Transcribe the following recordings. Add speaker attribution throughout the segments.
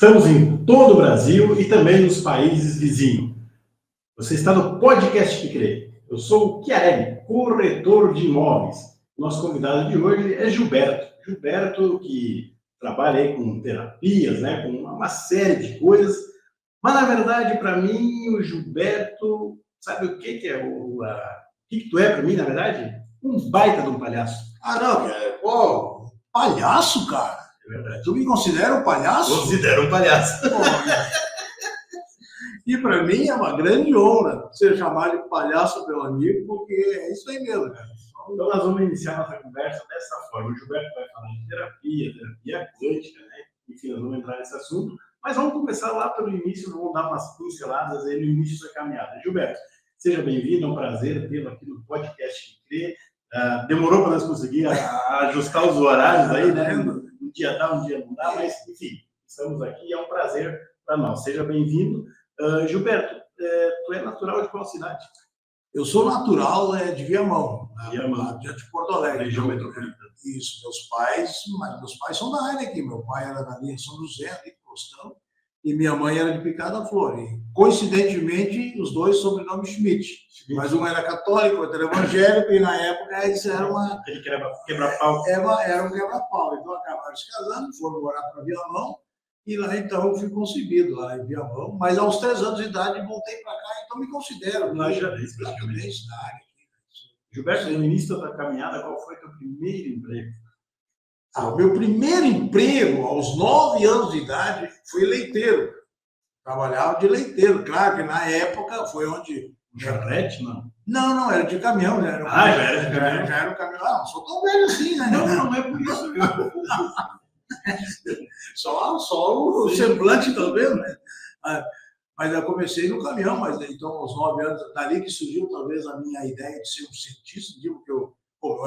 Speaker 1: Estamos em todo o Brasil e também nos países vizinhos. Você está no Podcast Que Crê. Eu sou o Chiarelli, corretor de imóveis. Nosso convidado de hoje é Gilberto. Gilberto, que trabalha aí com terapias, né, com uma série de coisas. Mas, na verdade, para mim, o Gilberto, sabe o que é o que tu é para mim, na verdade? Um baita de um palhaço.
Speaker 2: Ah, não, pô, palhaço, cara?
Speaker 1: É verdade.
Speaker 2: Tu me considera um palhaço?
Speaker 1: Considero um palhaço.
Speaker 2: Pô, e para mim é uma grande honra ser chamado de palhaço pelo amigo, porque é isso aí mesmo, cara.
Speaker 1: Então, nós vamos iniciar nossa conversa dessa forma. O Gilberto vai falar de terapia quântica, né? Enfim, nós vamos entrar nesse assunto. Mas vamos começar lá pelo início, vamos dar umas pinceladas aí no início da caminhada. Gilberto, seja bem-vindo, é um prazer tê-lo aqui no Podcast Que Crê. Demorou para nós conseguir ajustar os horários aí, né? Um dia dá, um dia não dá, mas, enfim, estamos aqui e é um prazer para nós. Seja bem-vindo. Gilberto, tu é natural de qual cidade?
Speaker 2: Eu sou natural de Viamão,
Speaker 1: Viamão.
Speaker 2: diante de Porto Alegre.
Speaker 1: Região metropolitana.
Speaker 2: Isso, mas meus pais são da área aqui. Meu pai era da linha São José, ali, Costão, e minha mãe era de Picada Flor. E, coincidentemente, os dois sobrenomes Schmidt. Mas um era católico, outro era evangélico, e na época isso era uma...
Speaker 1: Ele quebra-pau.
Speaker 2: Era um quebra-pau. Então acabaram se casando, foram morar para Viamão, e lá então eu fui concebido, lá em Viamão. Mas aos 3 anos de idade voltei para cá, então me considero
Speaker 1: Lajadense,
Speaker 2: da área.
Speaker 1: Gilberto, no início da caminhada, qual foi o teu primeiro emprego?
Speaker 2: O meu primeiro emprego, aos 9 anos de idade, foi leiteiro. Trabalhava de leiteiro. Claro que na época foi onde...
Speaker 1: Charrete, não?
Speaker 2: Não, era de caminhão, né?
Speaker 1: Já era de caminhão.
Speaker 2: Já era um caminhão. Não sou tão velho assim, né?
Speaker 1: Não é por isso.
Speaker 2: Só o semblante, talvez, né? Mas eu comecei no caminhão, mas então aos 9 anos, dali que surgiu talvez a minha ideia de ser um cientista, digo que eu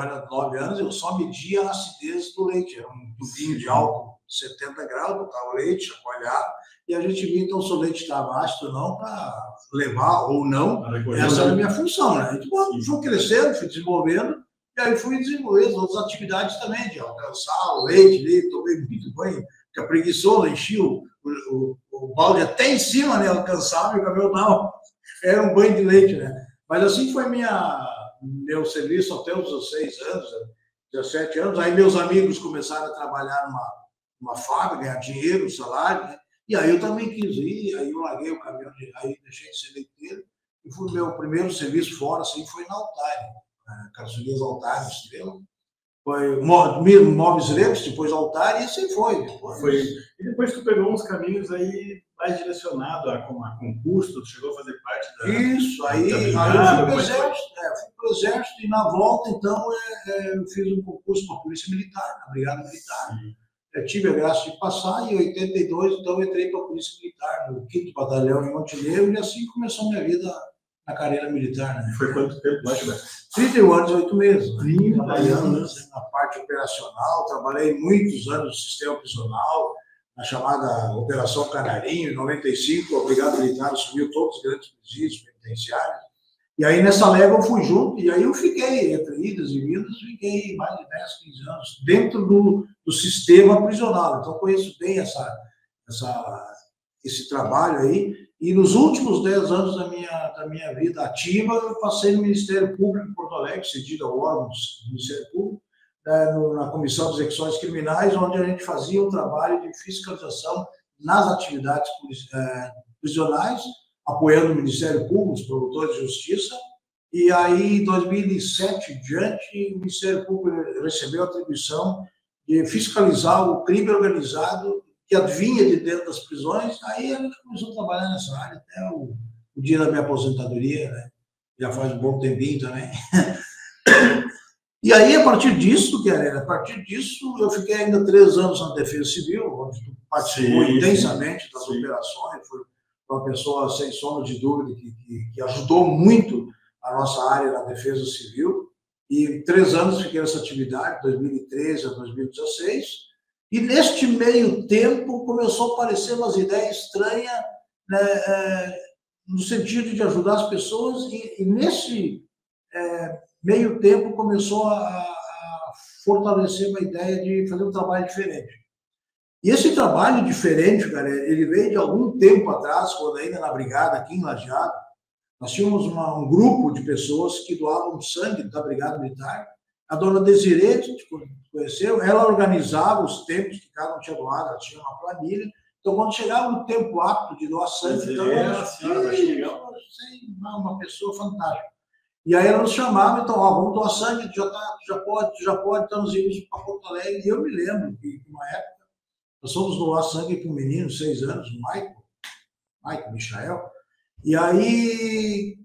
Speaker 2: era 9 anos, eu só media a acidez do leite, era um tubinho de álcool 70 graus, botava o leite, chacoalhava, e a gente via então se o leite estava ácido ou não, para levar ou não, essa era a minha função, né? Então, fui crescendo, fui desenvolvendo, e aí fui desenvolvendo outras atividades também, de alcançar o leite ali, tomei muito banho, fica preguiçoso, enchi o balde até em cima, né? Alcançava e o cabelo não. Era um banho de leite, né? Mas assim foi meu serviço até os 16 anos, 17 anos. Aí meus amigos começaram a trabalhar numa fábrica, ganhar dinheiro, salário, né? E aí eu também quis ir, aí eu larguei o caminhão, aí deixei de ser leiteiro. E fui meu primeiro serviço fora, assim, foi na Altária, Carçolias Altária, Estrela. Foi Móveis Reps, depois Altária, e assim foi.
Speaker 1: E depois tu pegou uns caminhos aí mais direcionado a concurso, tu chegou a fazer parte da...
Speaker 2: Isso, aí eu fui para o Exército, e na volta, então, eu fiz um concurso para a Polícia Militar, na Brigada Militar. Eu tive a graça de passar, e em 82, então, eu entrei para a Polícia Militar, no 5º Batalhão em Montenegro, e assim começou minha vida na carreira militar. Né?
Speaker 1: Foi quanto tempo lá, Gilberto?
Speaker 2: 31 anos e 8 meses.
Speaker 1: 30
Speaker 2: trabalhando na parte operacional, trabalhei muitos anos no sistema prisional, na chamada Operação Canarinho, em 95, a Brigada Militar assumiu todos os grandes presídios penitenciários. E aí, nessa leva, eu fui junto, e aí eu fiquei, entre idas e vindas, fiquei mais de 10, 15 anos dentro do sistema prisional. Então, conheço bem esse trabalho aí. E nos últimos 10 anos da minha vida ativa, eu passei no Ministério Público de Porto Alegre, cedido ao órgão do Ministério Público, na Comissão de Execuções Criminais, onde a gente fazia um trabalho de fiscalização nas atividades prisionais, apoiando o Ministério Público, os promotores de justiça. E aí, em 2007 em diante, o Ministério Público recebeu a atribuição de fiscalizar o crime organizado que advinha de dentro das prisões. Aí a gente começou a trabalhar nessa área até o dia da minha aposentadoria, né? Já faz um bom tempinho também. E aí, a partir disso, eu fiquei ainda 3 anos na Defesa Civil, onde tu participou intensamente das operações, foi uma pessoa, sem sombra de dúvida, que ajudou muito a nossa área na Defesa Civil. E 3 anos fiquei nessa atividade, 2013 a 2016. E neste meio tempo começou a aparecer umas ideias estranhas, né, no sentido de ajudar as pessoas, e nesse meio tempo começou a fortalecer uma ideia de fazer um trabalho diferente. E esse trabalho diferente, cara, ele veio de algum tempo atrás, quando ainda na brigada aqui em Lajeado, nós tínhamos um grupo de pessoas que doavam sangue da Brigada Militar. A dona Desirê, que conheceu, ela organizava os tempos que cada um tinha doado, ela tinha uma planilha. Então, quando chegava o tempo apto de doar sangue, então, uma pessoa fantástica. E aí ela nos chamava, então, vamos doar sangue, já pode, então nós íamos para Porto Alegre. E eu me lembro que, uma época, nós fomos doar sangue para um menino de 6 anos, Michael Michael. E aí,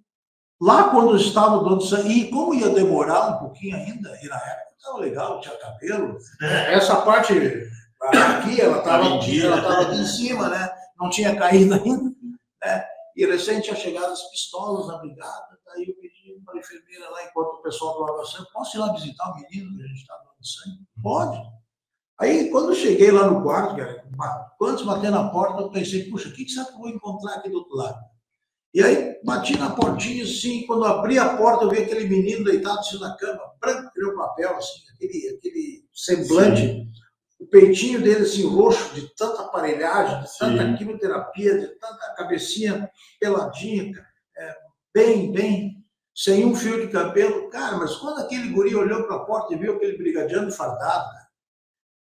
Speaker 2: lá quando eu estava doando sangue, e como ia demorar um pouquinho ainda, e na época estava legal, tinha cabelo, essa parte aqui, ela estava aqui em cima, né? Não tinha caído ainda, né? E recente tinha chegado as pistolas na brigada, daí eu pedi para a enfermeira lá, enquanto o pessoal doava sangue, posso ir lá visitar o menino que a gente está doando sangue? Pode. Aí, quando eu cheguei lá no quarto, cara, antes de bater na porta, eu pensei, puxa, o que será que eu vou encontrar aqui do outro lado? E aí, bati na portinha, assim, quando abri a porta, eu vi aquele menino deitado assim na cama, branco, que nem um papel, assim, aquele semblante, sim, o peitinho dele, assim, roxo, de tanta aparelhagem, de tanta, sim, quimioterapia, de tanta cabecinha peladinha, bem, sem um fio de cabelo. Cara, mas quando aquele guri olhou para a porta e viu aquele brigadiano fardado,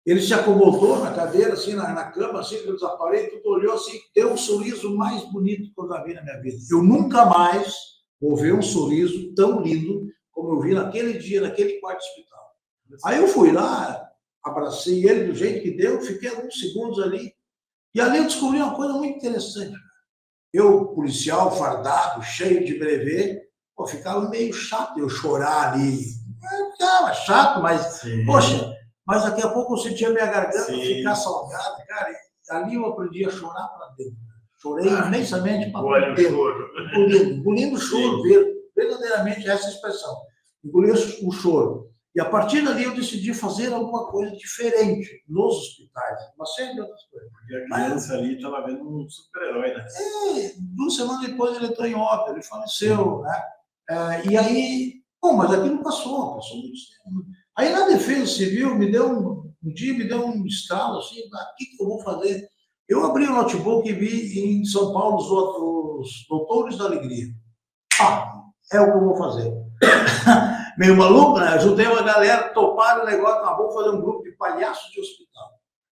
Speaker 2: ele se acomodou na cadeira, assim, na cama, assim, pelos aparelhos, tudo olhou assim, deu um sorriso mais bonito que eu já vi na minha vida. Eu nunca mais vou ver um sorriso tão lindo como eu vi naquele dia, naquele quarto de hospital. Aí eu fui lá, abracei ele do jeito que deu, fiquei alguns segundos ali, e ali eu descobri uma coisa muito interessante. Eu, policial, fardado, cheio de brevê, ficava meio chato eu chorar ali. Ficava chato, mas, sim, poxa, mas daqui a pouco eu sentia minha garganta, sim, ficar salgada, cara, ali eu aprendi a chorar para dentro. Chorei imensamente para dentro. Engolindo o choro, verdadeiramente essa expressão. Engolindo o choro. E a partir dali eu decidi fazer alguma coisa diferente nos hospitais, uma série de outras coisas.
Speaker 1: Porque a criança ali estava vendo um super-herói, né?
Speaker 2: 2 semanas depois ele entrou em óbito, ele faleceu, né? E aí, bom, mas aquilo passou muito tempo. Aí na Defesa Civil me deu um dia me deu um estalo assim, o que eu vou fazer? Eu abri o notebook e vi em São Paulo os Doutores da Alegria. É o que eu vou fazer. Meio maluco, né? Ajudei uma galera, toparam o negócio, vamos fazer um grupo de palhaços de hospital.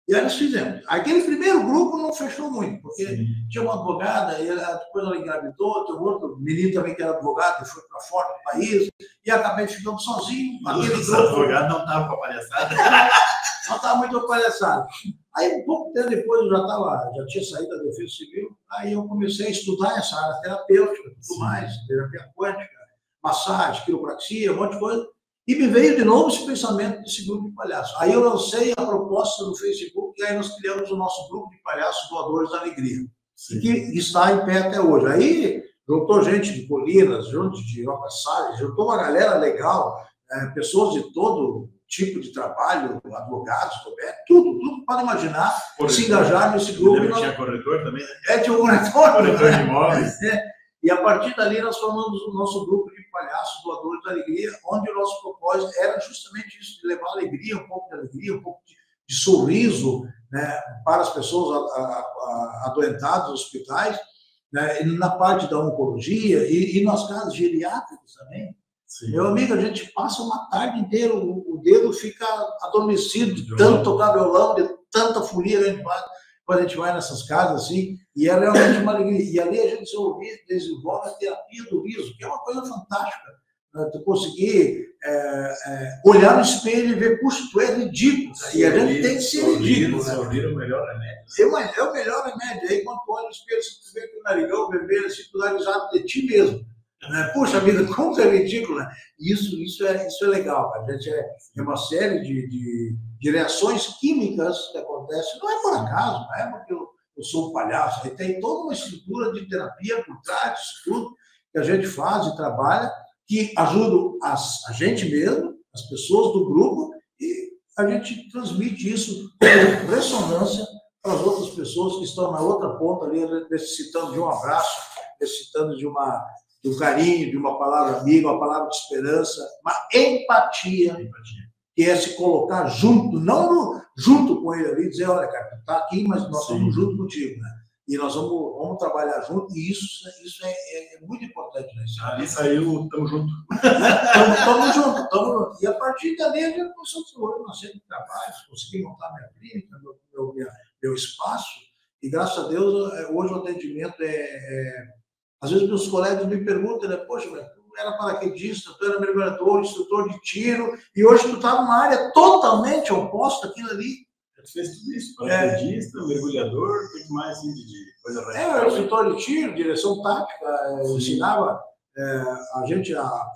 Speaker 2: E aí nós fizemos. Aquele primeiro grupo não fechou muito, porque, sim, tinha uma advogada, e depois ela engravidou, tem um outro menino também que era advogado, e foi para fora do país, e acabei ficando sozinho.
Speaker 1: Os advogados não estavam com a palhaçada.
Speaker 2: Não estava muito palhaçada. Aí, um pouco tempo depois, eu já tinha saído da Defesa Civil, aí eu comecei a estudar essa área terapêutica, tudo mais, terapia quântica, massagem, quiropraxia, um monte de coisa. E me veio de novo esse pensamento desse grupo de palhaços. Aí eu lancei a proposta no Facebook e aí nós criamos o nosso grupo de palhaços Doadores da Alegria, que está em pé até hoje. Aí juntou gente de Colinas, junto de Roca Salles, juntou uma galera legal, pessoas de todo tipo de trabalho, advogados, tudo pode imaginar, corretor, se engajar nesse grupo.
Speaker 1: Tinha corretor também, né?
Speaker 2: Tinha um corretor.
Speaker 1: Corretor de imóveis.
Speaker 2: E a partir dali nós formamos o nosso grupo de palhaços Doadores da Alegria, onde o nosso propósito era justamente isso, de levar alegria, um pouco de alegria, um pouco de sorriso, né, para as pessoas adoentadas nos hospitais, né, na parte da oncologia e nas casas geriátricas também. Sim. Meu amigo, a gente passa uma tarde inteira, o dedo fica adormecido de tanto tocar violão, de tanta folia que a gente faz. Quando a gente vai nessas casas, assim, e é realmente uma alegria. E ali a gente desenvolve a terapia do riso, que é uma coisa fantástica. Né? Tu conseguir olhar no espelho e ver, puxa, tu é ridículo. E a gente tem que ser ridículo.
Speaker 1: Sorrir é o melhor remédio.
Speaker 2: É o melhor remédio. Aí quando tu olha no espelho, se tu vê que o narigão vermelho, assim, tu dá risada de ti mesmo. Né? Puxa vida, como tu é ridículo, né? Isso é legal. A gente é uma série de reações químicas que acontecem. Não é por acaso, não é porque eu sou um palhaço. Aí tem toda uma estrutura de terapia por trás disso tudo que a gente faz e trabalha, que ajuda a gente mesmo, as pessoas do grupo, e a gente transmite isso com ressonância para as outras pessoas que estão na outra ponta ali, necessitando de um abraço, necessitando de um carinho, de uma palavra amiga, uma palavra de esperança, uma empatia, que é se colocar junto, não junto com ele ali, dizer, olha, cara, tu tá aqui, mas nós estamos junto contigo, né? E nós vamos trabalhar junto, e isso é muito importante, né?
Speaker 1: Ali saiu, estamos juntos.
Speaker 2: Estamos juntos. E a partir dali, a gente começou a desenvolver uma série de trabalhos, consegui montar minha clínica, meu espaço, e graças a Deus, hoje o atendimento às vezes meus colegas me perguntam, né, poxa, tu era paraquedista, tu era mergulhador, instrutor de tiro, e hoje tu está numa área totalmente oposta àquilo ali.
Speaker 1: Você fez tudo isso, paraquedista, mergulhador, o que mais assim, de coisa radical?
Speaker 2: Eu era instrutor de tiro, direção tática, ensinava a gente a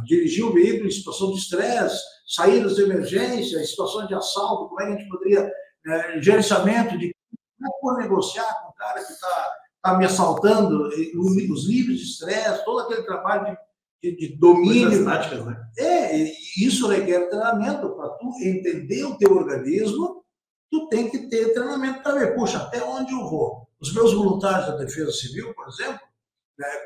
Speaker 2: dirigir o veículo em situação de estresse, saídas de emergência, situações de assalto, como é que a gente poderia, gerenciamento de como negociar com o cara que está me assaltando, os níveis de estresse, todo aquele trabalho de domínio.
Speaker 1: Coisas táticas, né?
Speaker 2: E isso requer treinamento para tu entender o teu organismo. Tu tem que ter treinamento para ver, puxa, até onde eu vou? Os meus voluntários da Defesa Civil, por exemplo,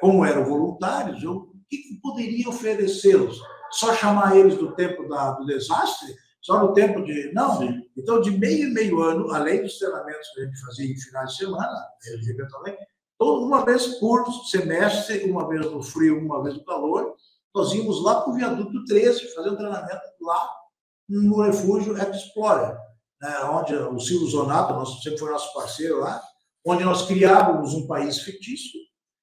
Speaker 2: como eram voluntários, o que poderia oferecê-los? Só chamar eles do tempo do desastre? Só no tempo de... Não. Sim. Então, de meio em meio ano, além dos treinamentos que a gente fazia em finais de semana, eventualmente, uma vez por semestre, uma vez no frio, uma vez no calor, nós íamos lá para o Viaduto 13, fazer um treinamento lá no Refúgio Explorer, onde o Silvio Zonato, sempre foi nosso parceiro lá, onde nós criávamos um país fictício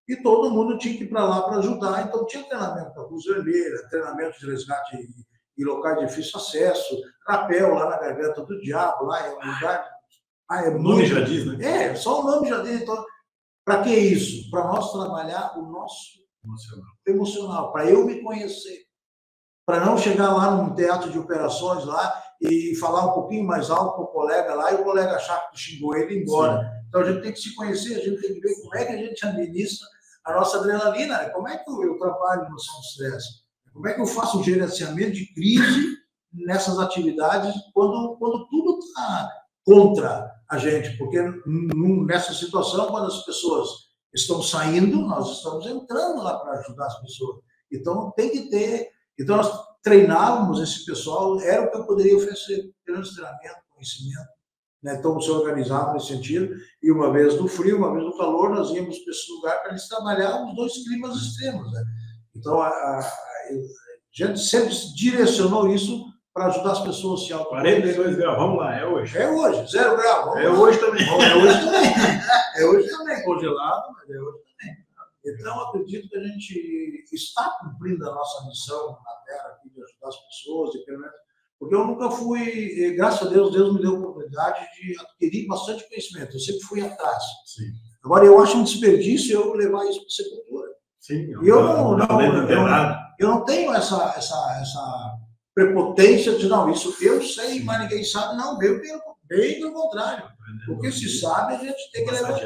Speaker 2: e todo mundo tinha que ir para lá para ajudar. Então, tinha treinamento para Cruz Vermelha, treinamento de resgate em locais de difícil acesso, rapel lá na Garganta do Diabo, lá é um lugar...
Speaker 1: o nome já diz, né?
Speaker 2: Só o nome já diz. Então, para que isso? Para nós trabalhar o nosso emocional, para eu me conhecer, para não chegar lá num teatro de operações lá e falar um pouquinho mais alto com o colega lá e o colega achar que xingou ele e ir embora. Sim. Então, a gente tem que se conhecer, a gente tem que ver como é que a gente administra a nossa adrenalina, como é que eu trabalho no emoção de estresse, como é que eu faço um gerenciamento de crise nessas atividades quando tudo está contra a gente, porque nessa situação, quando as pessoas estão saindo, nós estamos entrando lá para ajudar as pessoas. Então, tem que ter... Então, nós treinávamos esse pessoal, era o que eu poderia oferecer, pelo treinamento, conhecimento, né? Então, se organizava nesse sentido, e uma vez no frio, uma vez no calor, nós íamos para esse lugar para eles trabalhar os dois climas extremos, né? Então, a gente sempre direcionou isso para ajudar as pessoas a se autoconhecer.
Speaker 1: 42 graus, vamos lá, é hoje.
Speaker 2: É hoje, 0 grau.
Speaker 1: Hoje também.
Speaker 2: É hoje também. É hoje também, congelado, mas é hoje também. Então, acredito que a gente está cumprindo a nossa missão na Terra, aqui, de ajudar as pessoas, porque eu nunca fui, graças a Deus, Deus me deu a oportunidade de adquirir bastante conhecimento. Eu sempre fui atrás. Sim. Agora, eu acho um desperdício eu levar isso para a sepultura.
Speaker 1: Sim.
Speaker 2: E eu não tenho essa prepotência de, não, isso eu sei, mas ninguém sabe. Não, bem pelo contrário. Porque se sabe, a gente tem que levar...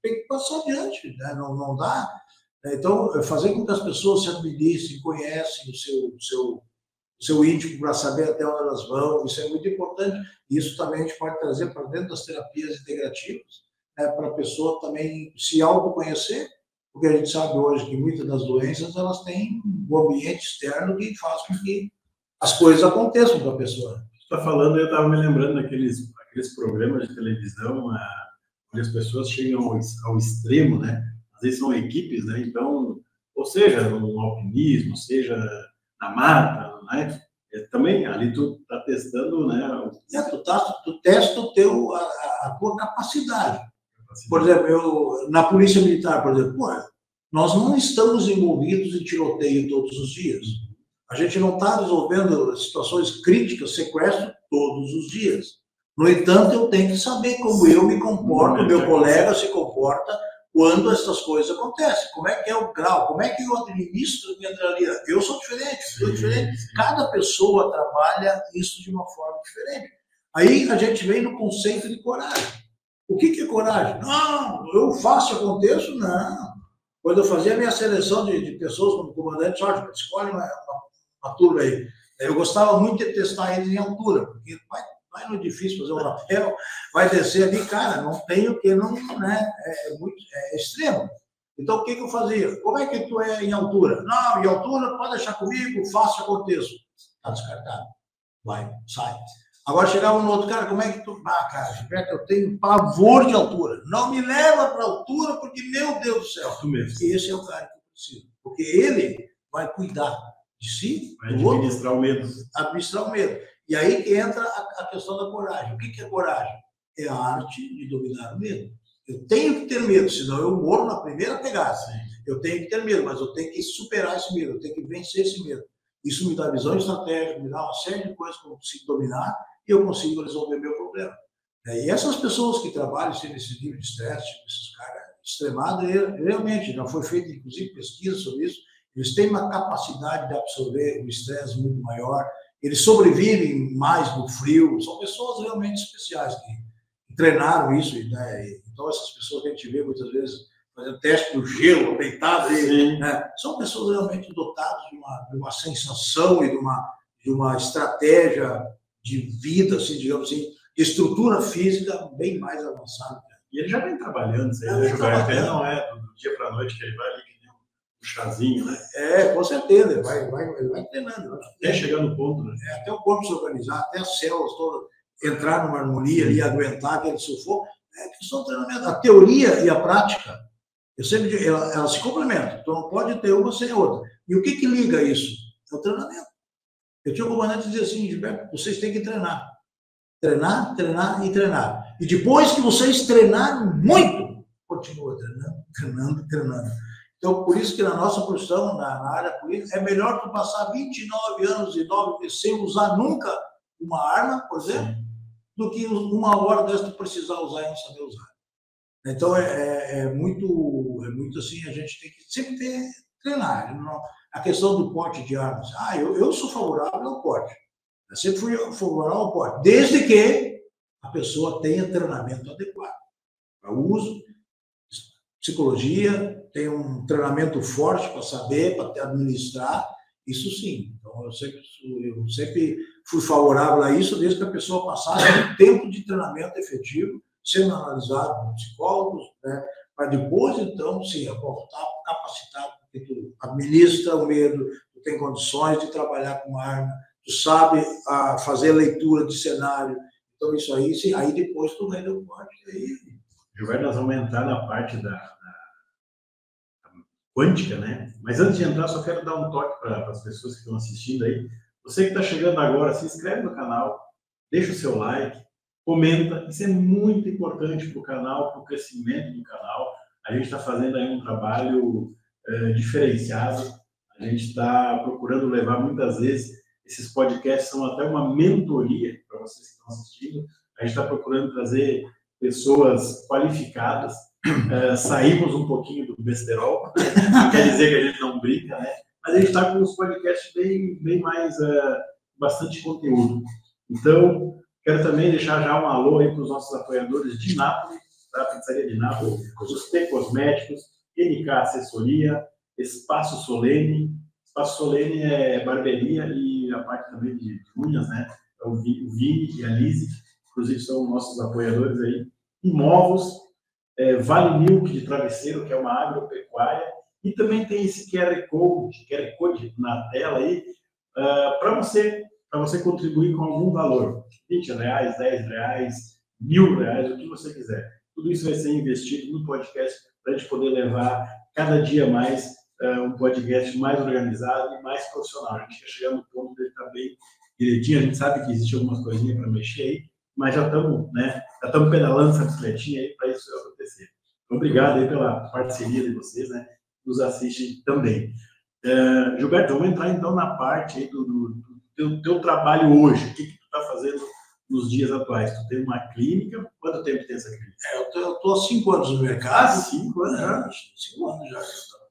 Speaker 2: Tem que passar adiante, né? Não dá. Então, fazer com que as pessoas se administrem, conhecem o seu íntimo para saber até onde elas vão, isso é muito importante. Isso também a gente pode trazer para dentro das terapias integrativas, né? Para a pessoa também se autoconhecer, porque a gente sabe hoje que muitas das doenças elas têm um ambiente externo que faz com que as coisas aconteçam para a pessoa.
Speaker 1: Você está falando, eu estava me lembrando daqueles programas de televisão, onde as pessoas chegam ao extremo, né? Às vezes são equipes, né? Então, ou seja, no alpinismo, seja na mata, né? Também ali tu está testando, né?
Speaker 2: Tu testa a tua capacidade. Por exemplo, na Polícia Militar, por exemplo, nós não estamos envolvidos em tiroteio todos os dias. A gente não está resolvendo situações críticas, sequestro, todos os dias. No entanto, eu tenho que saber como eu me comporto, meu colega se comporta quando essas coisas acontecem. Como é que é o grau? Como é que eu administro a minha adrenalina? Eu sou diferente, sou diferente. Cada pessoa trabalha isso de uma forma diferente. Aí a gente vem no conceito de coragem. O que é coragem? Não, eu faço, aconteço? Não. Quando eu fazia a minha seleção de pessoas como comandante, escolhe uma turma aí. Eu gostava muito de testar eles em altura, porque vai no difícil fazer um rapel, vai descer ali, cara, não tem o que, não, né? É extremo. Então, o que eu fazia? Como é que tu é em altura? Não, em altura, pode deixar comigo, faço, aconteço. Está descartado. Vai, sai. Agora chegava um outro cara, como é que tu... Ah, cara, Gilberto, eu tenho pavor de altura. Não me leva para altura, porque, meu Deus do céu.
Speaker 1: Tu mesmo.
Speaker 2: Esse é o cara que eu preciso. Porque ele vai cuidar de si,
Speaker 1: vai administrar o medo.
Speaker 2: Administrar o medo. E aí que entra a questão da coragem. O que é coragem? É a arte de dominar o medo. Eu tenho que ter medo, senão eu morro na primeira pegada. Sim. Eu tenho que ter medo, mas eu tenho que superar esse medo, eu tenho que vencer esse medo. Isso me dá visão estratégica, me dá uma série de coisas que eu consigo dominar e eu consigo resolver meu problema. E essas pessoas que trabalham nesse nível de estresse, esses caras extremados, realmente já foi feita, inclusive, pesquisa sobre isso, eles têm uma capacidade de absorver o estresse muito maior, eles sobrevivem mais no frio, são pessoas realmente especiais que treinaram isso, né? Então essas pessoas que a gente vê muitas vezes fazendo teste do gelo, deitado, né? São pessoas realmente dotadas de uma sensação e de uma estratégia de vida, assim, digamos assim, de estrutura física bem mais avançada.
Speaker 1: E ele já vem trabalhando, isso aí, Gilberto, não é do dia para a noite que ele vai ali, que nem um chazinho, né?
Speaker 2: Com certeza, ele vai treinando.
Speaker 1: Até chegar no ponto, né?
Speaker 2: Até o corpo se organizar, até as células todas entrar numa harmonia ali, aguentar aquele sufoco, é questão de treinamento. A teoria e a prática, eu sempre digo, ela se complementam. Então não pode ter uma sem a outra. E o que liga isso? É o treinamento. Eu tinha um comandante que dizia assim, Gilberto, vocês têm que treinar. Treinar, treinar e treinar. E depois que vocês treinarem muito, continua treinando. Então, por isso que na nossa profissão, na área política, é melhor tu passar 29 anos e 9 meses sem usar nunca uma arma, por exemplo, do que uma hora dessa tu precisar usar e não saber usar. Então, é muito assim, a gente tem que sempre treinar. A questão do porte de armas. Eu sou favorável ao porte. Eu sempre fui favorável ao porte, desde que a pessoa tenha treinamento adequado para o uso, psicologia, tem um treinamento forte para saber, para administrar, isso sim. Então, eu sempre fui favorável a isso, desde que a pessoa passasse um tempo de treinamento efetivo, sendo analisado por psicólogos, né, para depois, então, sim, voltar capacitado, porque tu administra o medo, tu tem condições de trabalhar com arma, tu sabe fazer leitura de cenário. Então, isso aí, sim, aí depois tu vai dar o corte.
Speaker 1: Gilberto, nós vamos entrar na parte da quântica, né? Mas antes de entrar, só quero dar um toque para as pessoas que estão assistindo aí. Você que está chegando agora, se inscreve no canal, deixa o seu like, comenta. Isso é muito importante para o canal, para o crescimento do canal. A gente está fazendo aí um trabalho diferenciado. A gente está procurando levar muitas vezes, esses podcasts são até uma mentoria para vocês que estão assistindo. A gente está procurando trazer pessoas qualificadas. Saímos um pouquinho do besterol, não quer dizer que a gente não brinca, né? Mas a gente está com uns podcasts bem mais, bastante conteúdo. Então, quero também deixar já um alô aí para os nossos apoiadores de Nápoles, tá? Pizzaria de Nápoles, os T Cosméticos, NK Assessoria, Espaço Solene. Espaço Solene é barbearia e a parte também de unhas, né? O Vini e a Lise, inclusive são nossos apoiadores aí. Imovos, Vale Milk de Travesseiro, que é uma agropecuária, e também tem esse QR Code na tela aí, para você contribuir com algum valor, R$20, R$10, R$1.000, o que você quiser. Tudo isso vai ser investido no podcast para a gente poder levar cada dia mais um podcast mais organizado e mais profissional. A gente quer chegar no ponto de ele estar bem direitinho, a gente sabe que existe algumas coisinhas para mexer aí, mas já estamos pedalando essa bicicletinha aí para isso acontecer. Obrigado aí pela parceria de vocês, né? Nos assistem também. Gilberto, vamos entrar então na parte aí do teu trabalho hoje. O que tu está fazendo nos dias atuais? Tu tem uma clínica? Quanto tempo tem essa clínica?
Speaker 2: Eu estou há 5 anos no mercado.
Speaker 1: 5 anos já?
Speaker 2: 5 anos já.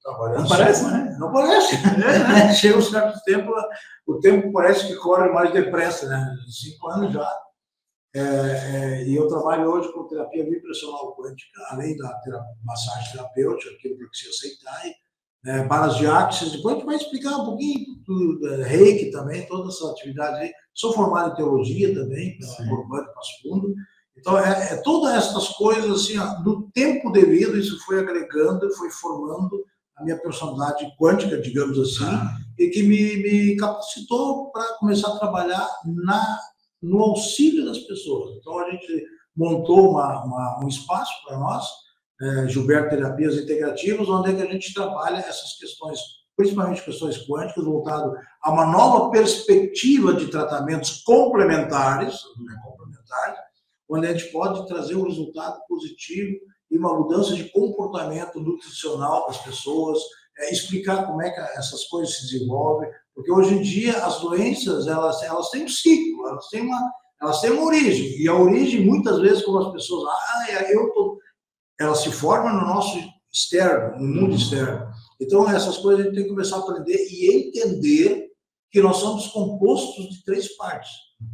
Speaker 2: Trabalhando.
Speaker 1: Não parece, né?
Speaker 2: Não parece. Né? Chega um certo tempo, o tempo parece que corre mais depressa, né? 5 anos já. E eu trabalho hoje com terapia vibracional quântica, além da massagem terapêutica, que eu preciso aceitar, balas de axis. Depois a gente vai explicar um pouquinho do reiki também, todas essas atividades aí. Sou formado em teologia também, pela Urbano Passo Fundo. Então, todas essas coisas, assim, no tempo devido, isso foi agregando, foi formando a minha personalidade quântica, digamos assim, e que me capacitou para começar a trabalhar no auxílio das pessoas. Então, a gente montou um espaço para nós, Gilberto Terapias Integrativas, onde é que a gente trabalha essas questões, principalmente questões quânticas, voltado a uma nova perspectiva de tratamentos complementares, onde a gente pode trazer um resultado positivo e uma mudança de comportamento nutricional das pessoas, explicar como é que essas coisas se desenvolvem, porque hoje em dia as doenças, elas têm um ciclo, elas têm uma origem, e a origem, muitas vezes, como as pessoas, elas se formam no nosso externo, no mundo externo. Então, essas coisas a gente tem que começar a aprender e entender que nós somos compostos de 3 partes: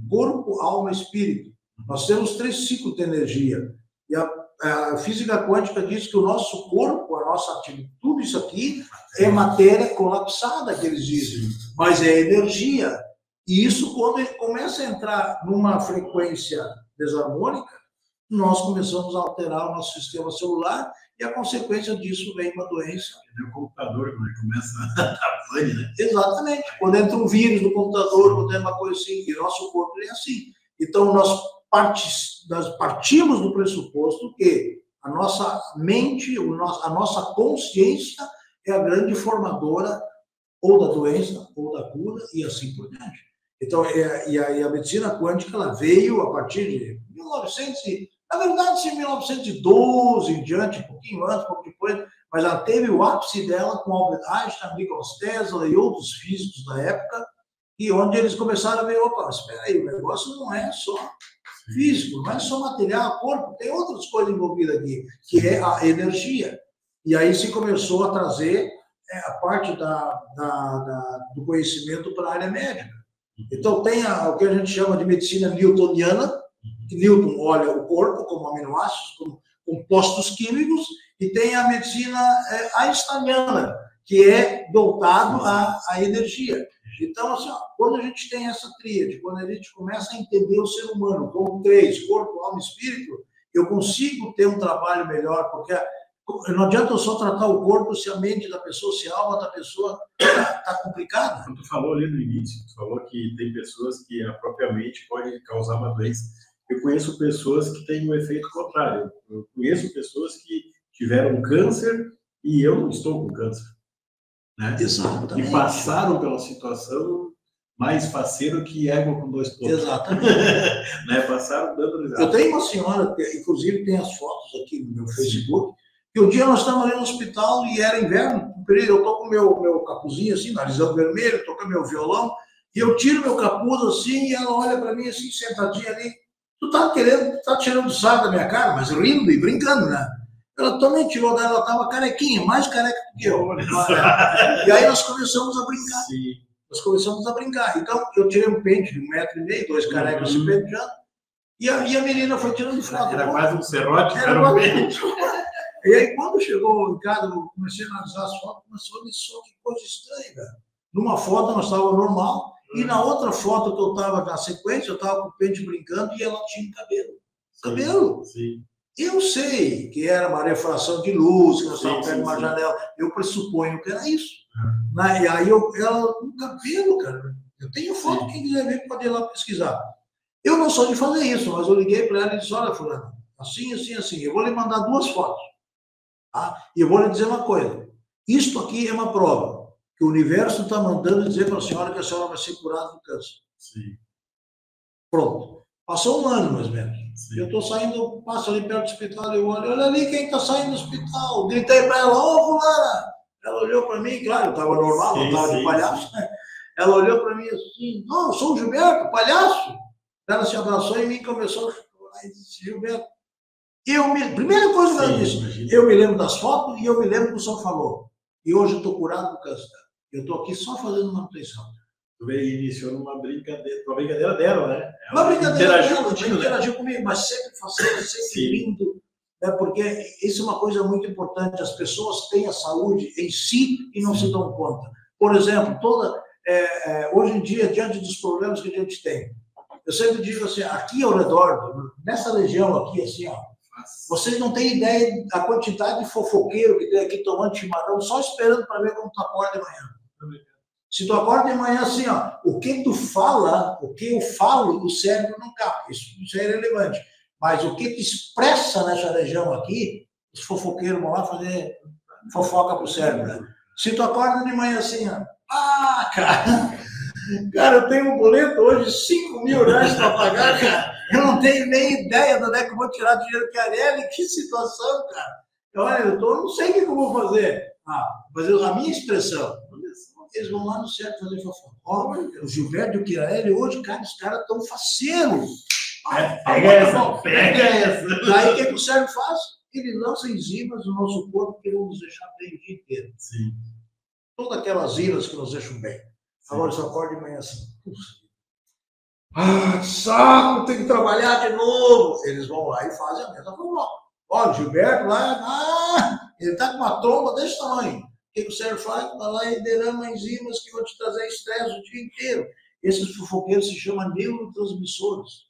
Speaker 2: corpo, alma e espírito. Nós temos 3 ciclos de energia. E a física quântica diz que o nosso corpo, a nossa atividade, tudo isso aqui é matéria colapsada, que eles dizem, mas é energia. E isso, quando ele começa a entrar numa frequência desarmônica, nós começamos a alterar o nosso sistema celular e a consequência disso vem uma doença.
Speaker 1: É o computador, quando ele começa a dar pane, né?
Speaker 2: Exatamente. Quando entra um vírus no computador, quando entra uma coisa assim, e nosso corpo é assim. Então, nós partimos do pressuposto que a nossa mente, a nossa consciência é a grande formadora ou da doença, ou da cura, e assim por diante. Então, a medicina quântica, ela veio a partir de 1900, na verdade, em 1912 em diante, um pouquinho antes, um pouco depois, mas ela teve o ápice dela com Albert Einstein, Nikola Tesla e outros físicos da época, e onde eles começaram a ver, opa, espera aí, o negócio não é só físico, não é só material, corpo, tem outras coisas envolvidas aqui, que é a energia. E aí se começou a trazer a parte do conhecimento para a área médica. Então tem o que a gente chama de medicina newtoniana, que Newton olha o corpo como aminoácidos, como compostos químicos, e tem a medicina einsteiniana, que é voltado à energia. Então, assim, quando a gente tem essa tríade, quando a gente começa a entender o ser humano como 3, corpo, alma e espírito, eu consigo ter um trabalho melhor, porque não adianta eu só tratar o corpo se a mente da pessoa, se a alma da pessoa está complicada.
Speaker 1: Quando tu falou ali no início, tu falou que tem pessoas que a própria mente pode causar uma doença. Eu conheço pessoas que têm um efeito contrário. Eu conheço pessoas que tiveram câncer e eu não estou com câncer. Né?
Speaker 2: Exatamente.
Speaker 1: E passaram pela situação mais faceiro que égua com 2 pontos.
Speaker 2: Exatamente.
Speaker 1: Né? Passaram dando risada.
Speaker 2: Eu tenho uma senhora, que inclusive tem as fotos aqui no meu Facebook, que um dia nós estávamos ali no hospital e era inverno, eu estou com o meu capuzinho assim, narizão vermelho, estou com meu violão, e eu tiro meu capuz assim, e ela olha para mim assim, sentadinha ali, tu tá tirando sarro da minha cara, mas rindo e brincando, né? Ela também tirou dela, ela estava carequinha, mais careca do que eu. E aí nós começamos a brincar.
Speaker 1: Sim.
Speaker 2: Nós começamos a brincar. Então, eu tirei um pente de 1,5 metro, 2 carecas se penteando, e a menina foi tirando foto.
Speaker 1: Era quase um serrote,
Speaker 2: era um pente. E aí, quando chegou em casa, eu comecei a analisar as fotos, começou a olhar só que coisa estranha, cara. Numa foto nós estávamos normal, e na outra foto que eu estava na sequência, eu estava com o pente brincando e ela tinha cabelo. Cabelo.
Speaker 1: Sim.
Speaker 2: Eu sei que era uma refração de luz, que nós estávamos perto de uma janela. Eu pressuponho que era isso. E aí, ela com cabelo, cara. Eu tenho foto, quem quiser ver pode ir lá pesquisar. Eu não sou de fazer isso, mas eu liguei para ela e disse, olha, fulano, assim, assim, assim, eu vou lhe mandar 2 fotos. Tá? E eu vou lhe dizer uma coisa, isto aqui é uma prova, que o universo está mandando dizer para a senhora que a senhora vai ser curada do câncer.
Speaker 1: Sim.
Speaker 2: Pronto. Passou 1 ano, mais ou menos.
Speaker 1: Sim.
Speaker 2: Eu estou saindo, passo ali perto do hospital, eu olho, olha ali quem está saindo do hospital. Gritei para ela, ô, fulana! Ela olhou para mim, claro, eu estava normal, não estava de palhaço, né? Ela olhou para mim assim, não, eu sou o Gilberto, palhaço. Ela se abraçou em mim e começou a chorar e disse, Gilberto, primeira coisa que ela disse, eu me lembro das fotos e eu me lembro do que o senhor falou. E hoje eu estou curado do câncer. Eu estou aqui só fazendo manutenção.
Speaker 1: Tu iniciou numa brincadeira dela, né?
Speaker 2: Uma brincadeira
Speaker 1: dela,
Speaker 2: interagiu comigo, mas sempre fazendo, sempre rindo. Né? Porque isso é uma coisa muito importante. As pessoas têm a saúde em si e não se dão conta. Por exemplo, hoje em dia, diante dos problemas que a gente tem, eu sempre digo assim, aqui ao redor, nessa região aqui, assim, ó, vocês não têm ideia da quantidade de fofoqueiro que tem aqui tomando chimarrão, só esperando para ver como está a hora de manhã. Se tu acorda de manhã assim, ó, o que tu fala, o que eu falo, o cérebro não capta. Isso é irrelevante. Mas o que tu expressa nessa região aqui, os fofoqueiros vão lá fazer fofoca pro cérebro. Né? Se tu acorda de manhã assim, ó, cara, eu tenho um boleto hoje de 5 mil reais para pagar, cara. Eu não tenho nem ideia de onde é que eu vou tirar dinheiro que Arielle, que situação, cara. Olha, eu não sei o que eu vou fazer. Mas a minha expressão, eles vão lá no certo fazer fofoca. Olha, o Gilberto e o Chiarelli, hoje, cara, os caras estão faceiros.
Speaker 1: Pega essa.
Speaker 2: Daí o que o cérebro faz? Ele lança enzimas no nosso corpo que vão nos deixar bem o dia inteiro.
Speaker 1: Sim.
Speaker 2: Todas aquelas iras que nos deixam bem. Agora você acorda de manhã assim. Saco, tem que trabalhar de novo. Eles vão lá e fazem a mesma coisa. Olha, o Gilberto lá, ele está com uma tromba desse tamanho. O que o cérebro faz? Vai lá e derrama enzimas que vão te trazer estresse o dia inteiro. Esses fofoqueiros se chamam neurotransmissores.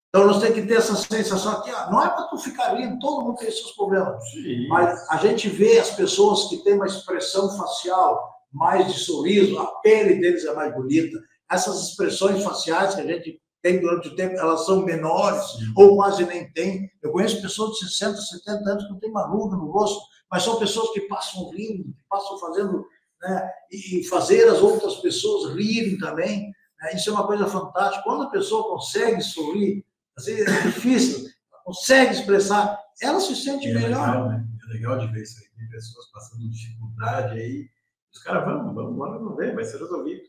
Speaker 2: Então, nós temos que ter essa sensação aqui, não é para tu ficar rindo, todo mundo tem esses problemas. Sim. Mas a gente vê as pessoas que têm uma expressão facial mais de sorriso, a pele deles é mais bonita. Essas expressões faciais que a gente tem durante o tempo, elas são menores, ou quase nem tem. Eu conheço pessoas de 60, 70 anos que não tem uma ruga no rosto, mas são pessoas que passam rindo, que passam fazendo, né, e fazer as outras pessoas rirem também. Né? Isso é uma coisa fantástica. Quando a pessoa consegue sorrir, assim, é difícil, consegue expressar, ela se sente melhor.
Speaker 1: Legal, né? É legal de ver isso aí. Tem pessoas passando dificuldade aí, os caras vamos ver, vai ser resolvido.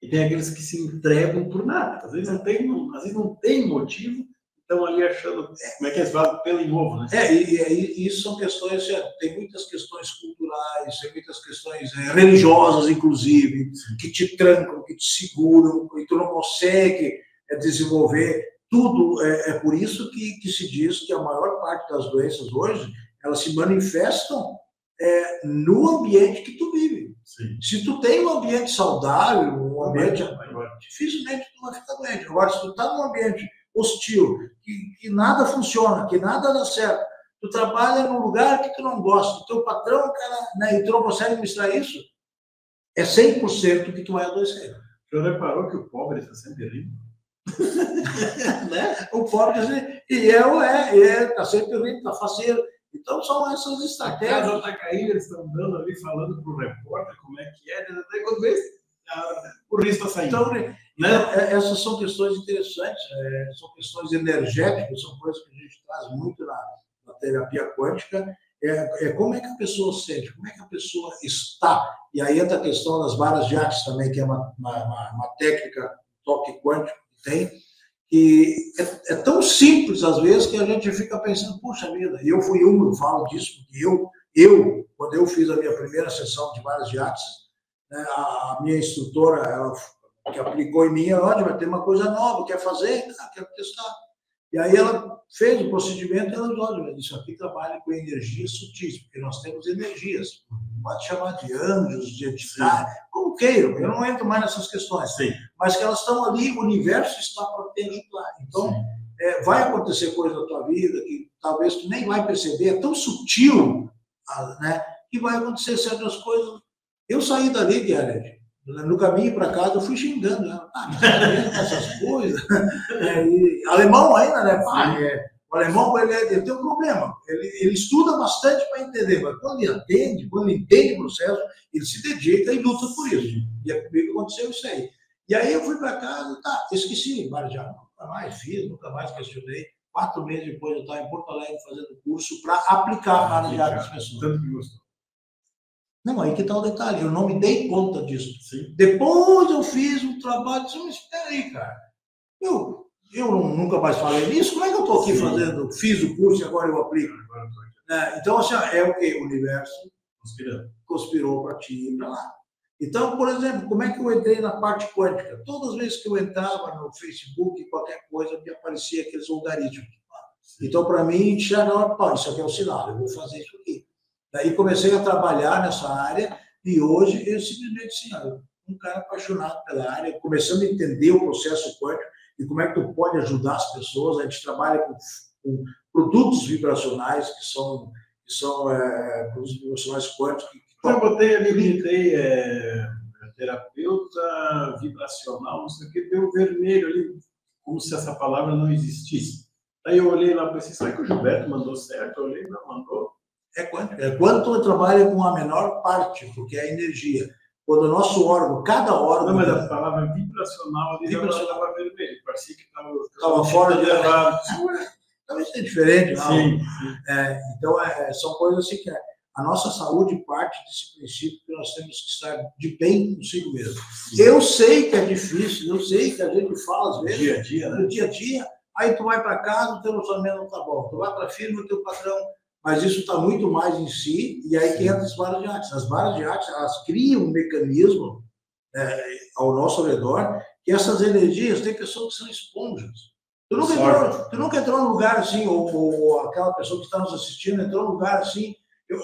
Speaker 1: E tem aqueles que se entregam por nada. Às vezes não tem motivo, estão ali achando, como é que eles falam, pelo em ovo, né?
Speaker 2: E isso são questões, tem muitas questões culturais, tem muitas questões religiosas, inclusive, que te trancam, que te seguram, e tu não consegue desenvolver. Tudo é por isso que se diz que a maior parte das doenças hoje, elas se manifestam no ambiente que tu vive. Sim. Se tu tem um ambiente saudável, um ambiente, dificilmente tu vai ficar doente. Agora, se tu está num ambiente hostil, que nada funciona, que nada dá certo, tu trabalha num lugar que tu não gosta, o teu patrão, cara, né, e tu não consegue administrar isso, é 100% que tu vai adoecer.
Speaker 1: Já reparou que o pobre está sempre rindo?
Speaker 2: Né? O pobre está sempre rindo, está faceiro. Então, são essas estratégias.
Speaker 1: A casa está caindo, eles estão dando ali, falando para o repórter como é que é, até quando vê, o risco está saindo. Então, né?
Speaker 2: Essas são questões interessantes, são questões energéticas, são coisas que a gente traz muito na terapia quântica. Como é que a pessoa sente, como é que a pessoa está. E aí entra a questão das varas de artes também, que é uma técnica, toque quântico que tem, que é tão simples, às vezes, que a gente fica pensando, puxa vida, eu falo disso, porque quando eu fiz a minha primeira sessão de varas de artes, né, a minha instrutora, ela que aplicou em mim, olha, vai ter uma coisa nova, quer fazer? Quero testar. E aí ela fez o procedimento e ela disse, olha, isso aqui trabalha com energias sutis, porque nós temos energias, pode chamar de anjos, de entidade, como queiram, eu não entro mais nessas questões,
Speaker 1: sim,
Speaker 2: mas que elas estão ali, o universo está para te ajudar. Então, vai acontecer coisa na tua vida que talvez tu nem vai perceber, é tão sutil, né, que vai acontecer certas coisas. Eu saí dali, Guilherme, no caminho para casa, eu fui xingando ela. Essas coisas. Alemão ainda, né? O alemão, ele tem um problema. Ele estuda bastante para entender, mas quando ele entende o processo, ele se dedica e luta por isso. E comigo aconteceu isso aí. E aí eu fui para casa, esqueci, já nunca mais fiz, nunca mais questionei. 4 meses depois eu estava em Porto Alegre fazendo curso para aplicar a área de arte das pessoas.
Speaker 1: Tanto que gostou.
Speaker 2: Não, aí que está o detalhe, eu não me dei conta disso. Sim. Depois eu fiz um trabalho, disse, mas espera aí, cara, eu nunca mais falei nisso, como é que eu estou aqui fazendo, fiz o curso e agora eu aplico? Então, assim, é o que? O universo conspirou para ti e para lá. Então, por exemplo, como é que eu entrei na parte quântica? Todas as vezes que eu entrava no Facebook, qualquer coisa, me aparecia aqueles logaritmos. Então, para mim, já não, isso aqui é um sinal, eu vou fazer isso aqui. Daí comecei a trabalhar nessa área e hoje eu simplesmente, um cara apaixonado pela área, começando a entender o processo quântico e como é que tu pode ajudar as pessoas. A gente trabalha com produtos vibracionais que são produtos vibracionais quânticos.
Speaker 1: Eu botei ali, digitei terapeuta vibracional, não sei o que, deu vermelho ali, como se essa palavra não existisse. Aí eu olhei lá e pensei, será que o Gilberto mandou certo? Eu olhei, não, mandou.
Speaker 2: É quanto trabalha com a menor parte, porque é a energia. Quando o nosso órgão, cada órgão...
Speaker 1: Não, mas a palavra vibracional ali já estava vermelho, parecia que
Speaker 2: estava fora de levado. Talvez seja diferente, não?
Speaker 1: Sim.
Speaker 2: Então, são coisas assim que a nossa saúde parte desse princípio que nós temos que estar de bem consigo mesmo. Sim. Eu sei que é difícil, eu sei que a gente fala às vezes...
Speaker 1: Dia a dia, né?
Speaker 2: No dia a dia, aí tu vai para casa, o teu relacionamento não está bom. Tu vai para a firma, o teu patrão... Mas isso está muito mais em si, e aí que entra as varas de arte. As varas de arte, elas criam um mecanismo ao nosso redor, que essas energias, tem pessoas que são esponjas. Tu nunca entrou num lugar assim, ou aquela pessoa que está nos assistindo entrou num lugar assim,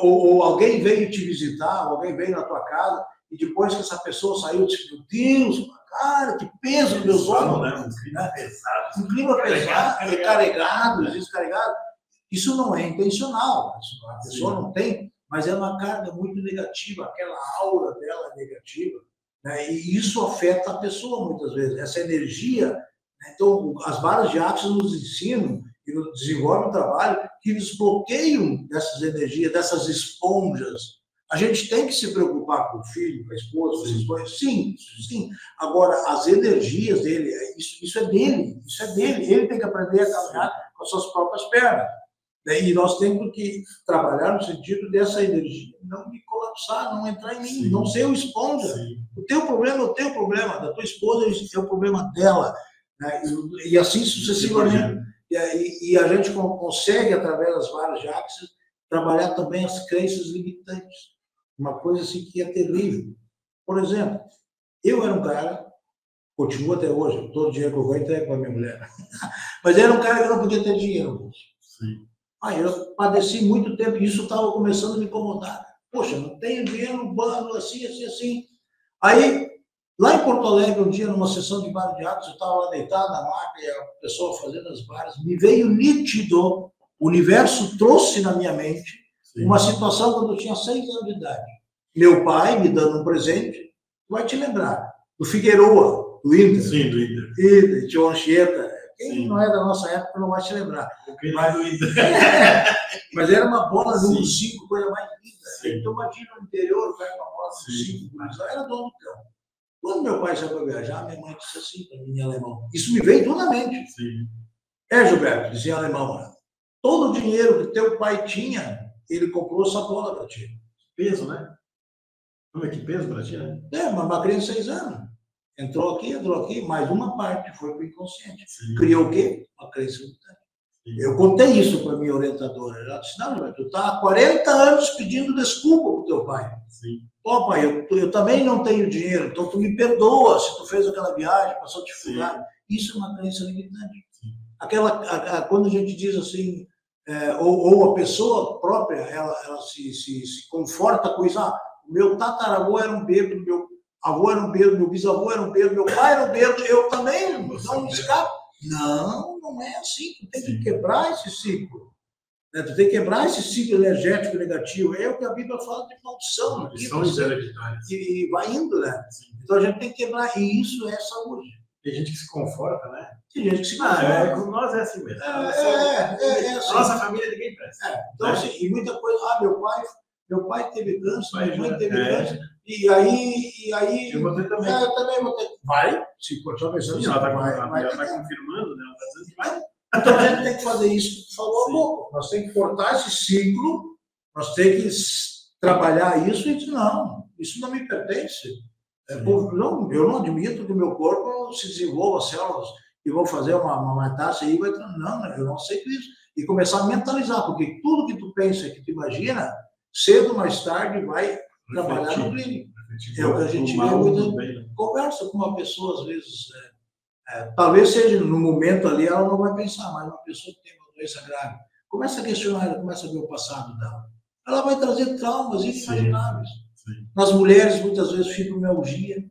Speaker 2: ou alguém veio te visitar, alguém veio na tua casa, e depois que essa pessoa saiu, disse, meu Deus, cara, que peso nos meus ombros.
Speaker 1: Né? Um clima pesado.
Speaker 2: Um clima pesado, carregado, descarregado. Isso não é intencional, a pessoa não tem, mas é uma carga muito negativa, aquela aura dela é negativa, né? E isso afeta a pessoa muitas vezes, essa energia. Né? Então, as varas de arte nos ensinam e nos desenvolvem um trabalho que desbloqueiam dessas energias, dessas esponjas. A gente tem que se preocupar com o filho, com a esposa, com as esposas, sim. Agora, as energias dele, isso é dele, ele tem que aprender a caminhar com as suas próprias pernas. E nós temos que trabalhar no sentido dessa energia, não me colapsar, não entrar em mim, não ser o esponja. Sim. O teu problema é o teu problema, da tua esposa é o problema dela. Né? E assim sucessivamente. E a gente consegue, através das varas de axis, trabalhar também as crenças limitantes. Uma coisa assim que é terrível. Por exemplo, eu era um cara, continuo até hoje, todo o dinheiro que eu ganho entrego para minha mulher, mas era um cara que não podia ter dinheiro no bolso.
Speaker 1: Sim.
Speaker 2: Eu padeci muito tempo e isso estava começando a me incomodar. Poxa, não tenho dinheiro no banco, assim. Aí, lá em Porto Alegre, um dia, numa sessão de vara de atos, eu estava lá deitado na maca e a pessoa fazendo as varas, me veio nítido, o universo trouxe na minha mente uma situação quando eu tinha 6 anos de idade. Meu pai me dando um presente, vai te lembrar, do Figueroa, do Inter.
Speaker 1: Sim, do Inter.
Speaker 2: Tinha uma Anchieta. Quem não é da nossa época não vai se lembrar. Mas era uma bola número 5, coisa mais linda. Então, imagina no interior, o cara com uma bola número 5, mas era dono do campo. Quando meu pai saiu para viajar, minha mãe disse assim para mim em alemão. Isso me veio toda na mente. Gilberto, dizia em alemão, todo o dinheiro que teu pai tinha, ele comprou essa bola para ti.
Speaker 1: Peso, né? Como é que peso para ti, né?
Speaker 2: Uma criança de 6 anos. Entrou aqui, mas uma parte foi para o inconsciente. Criou o quê? Uma crença limitante. Eu contei isso para a minha orientadora. Ela disse, não, tu está há 40 anos pedindo desculpa para o teu pai. Pô, pai, eu também não tenho dinheiro, então tu me perdoa se tu fez aquela viagem, passou dificuldade. Isso é uma crença limitante. Quando a gente diz assim, ou a pessoa própria, ela se conforta com isso. O meu tataravô era um bêbado, meu avô era um bêbado, meu bisavô era um bêbado, meu pai era um bêbado, eu também não escapo. Não é assim. Tu tem que quebrar esse ciclo. Né? Tu tem que quebrar esse ciclo energético negativo. É o que a Bíblia fala de maldição.
Speaker 1: Maldições hereditárias.
Speaker 2: E vai indo, né? Então a gente tem que quebrar. E isso é saúde.
Speaker 1: Tem gente que se conforta, né?
Speaker 2: Tem gente que se conforta.
Speaker 1: Com nós é assim mesmo.
Speaker 2: Assim.
Speaker 1: Nossa família ninguém presta.
Speaker 2: Então, assim, e muita coisa. Meu pai teve câncer, minha mãe teve câncer. E aí.
Speaker 1: Eu vou ter também.
Speaker 2: Eu também vou ter. Vai, se continuar pensando,
Speaker 1: ela vai confirmando, né? Ela está dizendo que vai.
Speaker 2: Então a gente tem que fazer isso que tu falou há pouco. Nós temos que cortar esse ciclo, nós temos que trabalhar isso e dizer, não, isso não me pertence. Eu não admito que o meu corpo se desenvolva células e vou fazer uma metástase e vai. Não, eu não aceito isso. E começar a mentalizar, porque tudo que tu pensa, que tu imagina, cedo ou mais tarde vai trabalhar no clínico. É o que a gente vê muito. Conversa com uma pessoa, às vezes, talvez seja no momento ali, ela não vai pensar, mas uma pessoa que tem uma doença grave, começa a questionar, ela começa a ver o passado dela. Ela vai trazer traumas inimagináveis. Nas mulheres, muitas vezes, fibromialgia,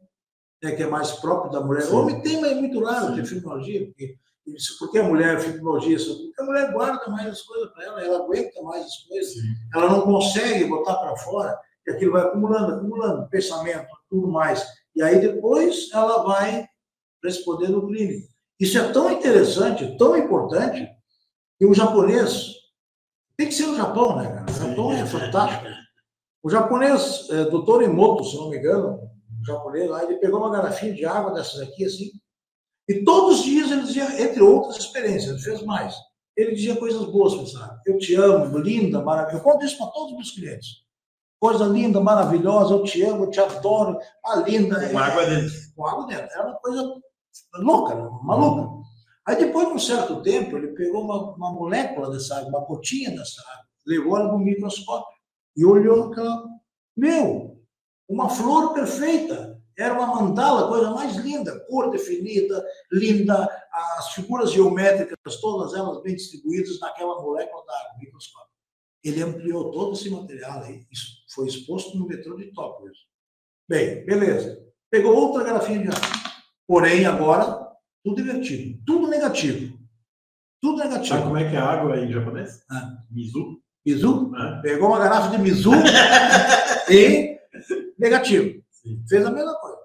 Speaker 2: que é mais próprio da mulher. O homem tem, mas é muito raro ter fibromialgia, porque a mulher fibromialgia, porque a mulher guarda mais as coisas para ela aguenta mais as coisas, ela não consegue botar para fora, e aquilo vai acumulando, pensamento, tudo mais. E aí depois ela vai responder no clínico. Isso é tão interessante, tão importante, que o japonês, tem que ser o Japão, né, cara? O Japão é fantástico. O japonês, Dr. Emoto, se não me engano, o japonês lá, ele pegou uma garrafinha de água dessas aqui, assim, e todos os dias ele dizia, entre outras experiências, ele fez mais. Ele dizia coisas boas, sabe? Eu te amo, linda, maravilhosa. Eu conto isso para todos os meus clientes. Coisa linda, maravilhosa, eu te amo, eu te adoro. Ah, linda.
Speaker 1: Com água dentro.
Speaker 2: Com água dentro. Era uma coisa louca, maluca. Aí depois de um certo tempo, ele pegou uma molécula dessa água, uma gotinha dessa água, levou ela no microscópio e olhou aquela... Meu, uma flor perfeita. Era uma mandala, coisa mais linda, cor definida, linda, as figuras geométricas, todas elas bem distribuídas naquela molécula da água, microscópio. Ele ampliou todo esse material aí, isso foi exposto no metrô de Tóquio. Bem, beleza. Pegou outra garrafinha de água. Porém, agora, tudo invertido, tudo negativo. Tudo negativo.
Speaker 1: Sabe como é que é a água em japonês?
Speaker 2: Mizu. Mizu? Pegou uma garrafa de Mizu e negativo. Sim. Fez a mesma coisa.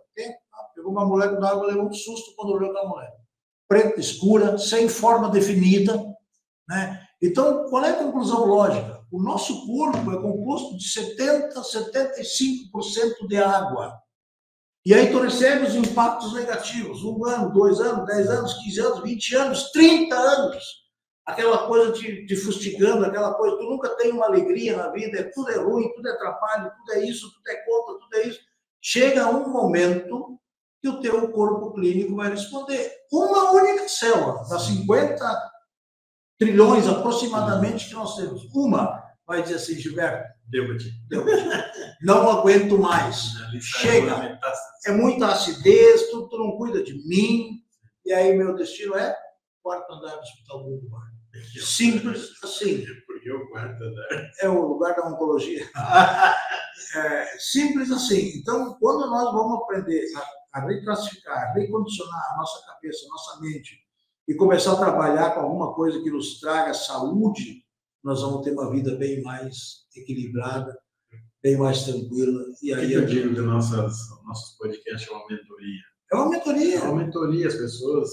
Speaker 2: Pegou uma molécula d'água, levou um susto quando olhou aquela molécula. Preta, escura, sem forma definida. Né? Então, qual é a conclusão lógica? O nosso corpo é composto de 70% a 75% de água. E aí tu recebe os impactos negativos. 1 ano, 2 anos, 10 anos, 15 anos, 20 anos, 30 anos. Aquela coisa te fustigando, aquela coisa. Tu nunca tem uma alegria na vida, tudo é ruim, tudo é atrapalho, tudo é isso, tudo é contra, tudo é isso. Chega um momento que o teu corpo clínico vai responder. Uma única célula, das 50 trilhões aproximadamente que nós temos, uma vai dizer assim, Gilberto, deu. Não aguento mais. Chega. É muita acidez, tu não cuida de mim. E aí meu destino é quarto andar do Hospital do Uruguai. Simples assim.
Speaker 1: Porque o quarto andar
Speaker 2: é o lugar da oncologia. Simples assim. Então, quando nós vamos aprender a reclassificar, recondicionar a nossa cabeça, a nossa mente, e começar a trabalhar com alguma coisa que nos traga saúde, nós vamos ter uma vida bem mais equilibrada, bem mais tranquila. E aí
Speaker 1: eu digo que nossos podcasts é uma mentoria.
Speaker 2: É uma mentoria.
Speaker 1: É uma mentoria, as pessoas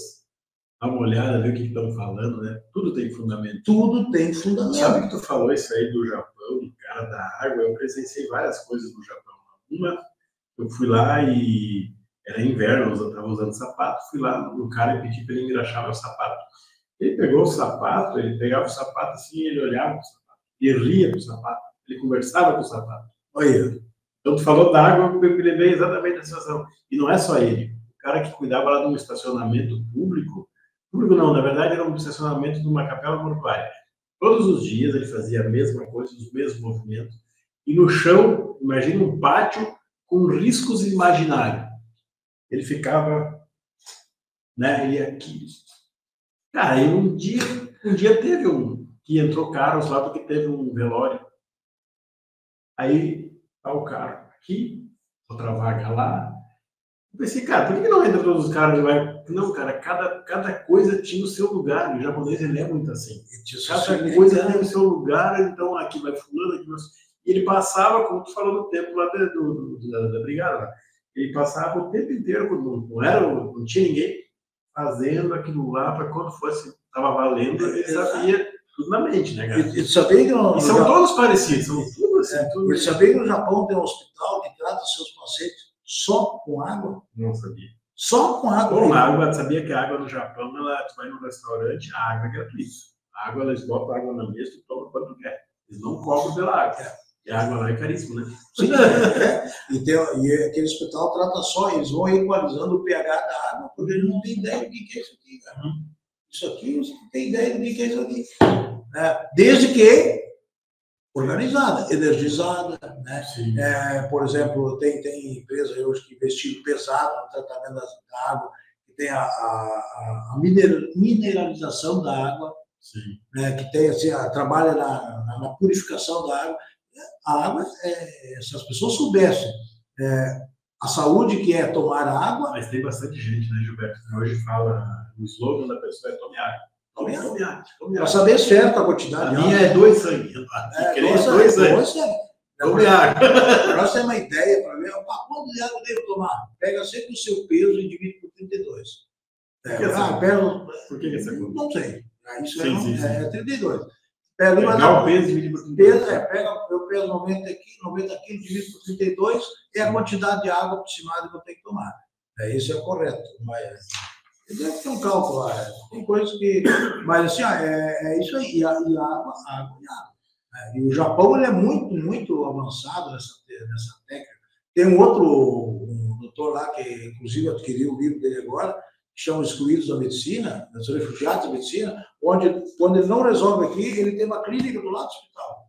Speaker 1: dão uma olhada, ver o que estão falando, né? Tudo tem fundamento.
Speaker 2: Tudo tem fundamento.
Speaker 1: Sabe que tu falou isso aí do Japão, do cara da água? Eu presenciei várias coisas no Japão. Uma, eu fui lá e era inverno, eu estava usando sapato, fui lá no cara e pedi para ele engraxar meu sapato. Ele pegou o sapato, ele pegava o sapato assim, ele olhava para o sapato, ele ria para o sapato, ele conversava com o sapato. Olha, então tu falou da água, eu me lembrei exatamente da situação. E não é só ele, o cara que cuidava lá de um estacionamento público não, na verdade era um estacionamento de uma capela mortuária. Todos os dias ele fazia a mesma coisa, os mesmos movimentos, e no chão, imagina um pátio com riscos imaginários. Ele ficava, né, e aqui. Cara, aí um dia teve que entrou carros lá porque teve um velório. Aí tá o carro aqui, outra vaga lá. Eu pensei, cara, por que não entra todos os carros e vai? Não, cara, cada coisa tinha o seu lugar. O japonês, ele é muito assim. Cada coisa tem o seu lugar, então aqui vai fulano, aqui vai... E ele passava, como tu falou no tempo lá da brigada, lá. Ele passava o tempo inteiro, não tinha ninguém fazendo aquilo lá, para quando fosse, estava valendo, ele sabia tudo na mente, né, cara? E sabia que e são todos parecidos, são tudo assim. Tudo
Speaker 2: e sabia que no Japão tem um hospital que trata seus pacientes só com água?
Speaker 1: Não sabia.
Speaker 2: Só com água?
Speaker 1: Bom, a água, sabia que a água no Japão, tu vai no restaurante, a água é gratuita. A água, eles botam água na mesa e toma quando quer. Eles não cobram pela água. E a água lá é caríssima, né?
Speaker 2: Sim, e aquele hospital trata só, eles vão equalizando o pH da água, porque eles não têm ideia do que é isso aqui, cara. Isso aqui, você não tem ideia do que é isso aqui. Desde que organizada, energizada, né? Por exemplo, tem empresa hoje que investiu pesado no tratamento da água, que tem a mineralização da água, né? Que tem, assim, trabalha na purificação da água. A água, se as pessoas soubessem a saúde que é tomar água...
Speaker 1: Mas tem bastante gente, né, Gilberto? Hoje fala, o slogan da pessoa é tome água. Tome água.
Speaker 2: Para saber certo a quantidade.
Speaker 1: A minha é 2 sangue.
Speaker 2: Dois sangue.
Speaker 1: Tome água.
Speaker 2: Para nós ter uma ideia, para ver quanto de água eu devo tomar. Pega sempre o seu peso e divide por 32.
Speaker 1: Por que essa conta?
Speaker 2: Não sei. Isso
Speaker 1: sim.
Speaker 2: É 32.
Speaker 1: Pegar o peso e dividir por 32.
Speaker 2: Eu peso 90 quilos, divido por 32, é a quantidade de água aproximada que eu tenho que tomar. Isso é o correto. Mas deve ter um cálculo lá. Tem coisas que. Mas assim, é isso aí. E água. E o Japão ele é muito, muito avançado nessa técnica. Tem um doutor lá que, inclusive, adquiriu o livro dele agora, que chama Excluídos da Medicina, dos Refugiados da Medicina, onde, quando ele não resolve aqui, ele tem uma clínica do lado do hospital.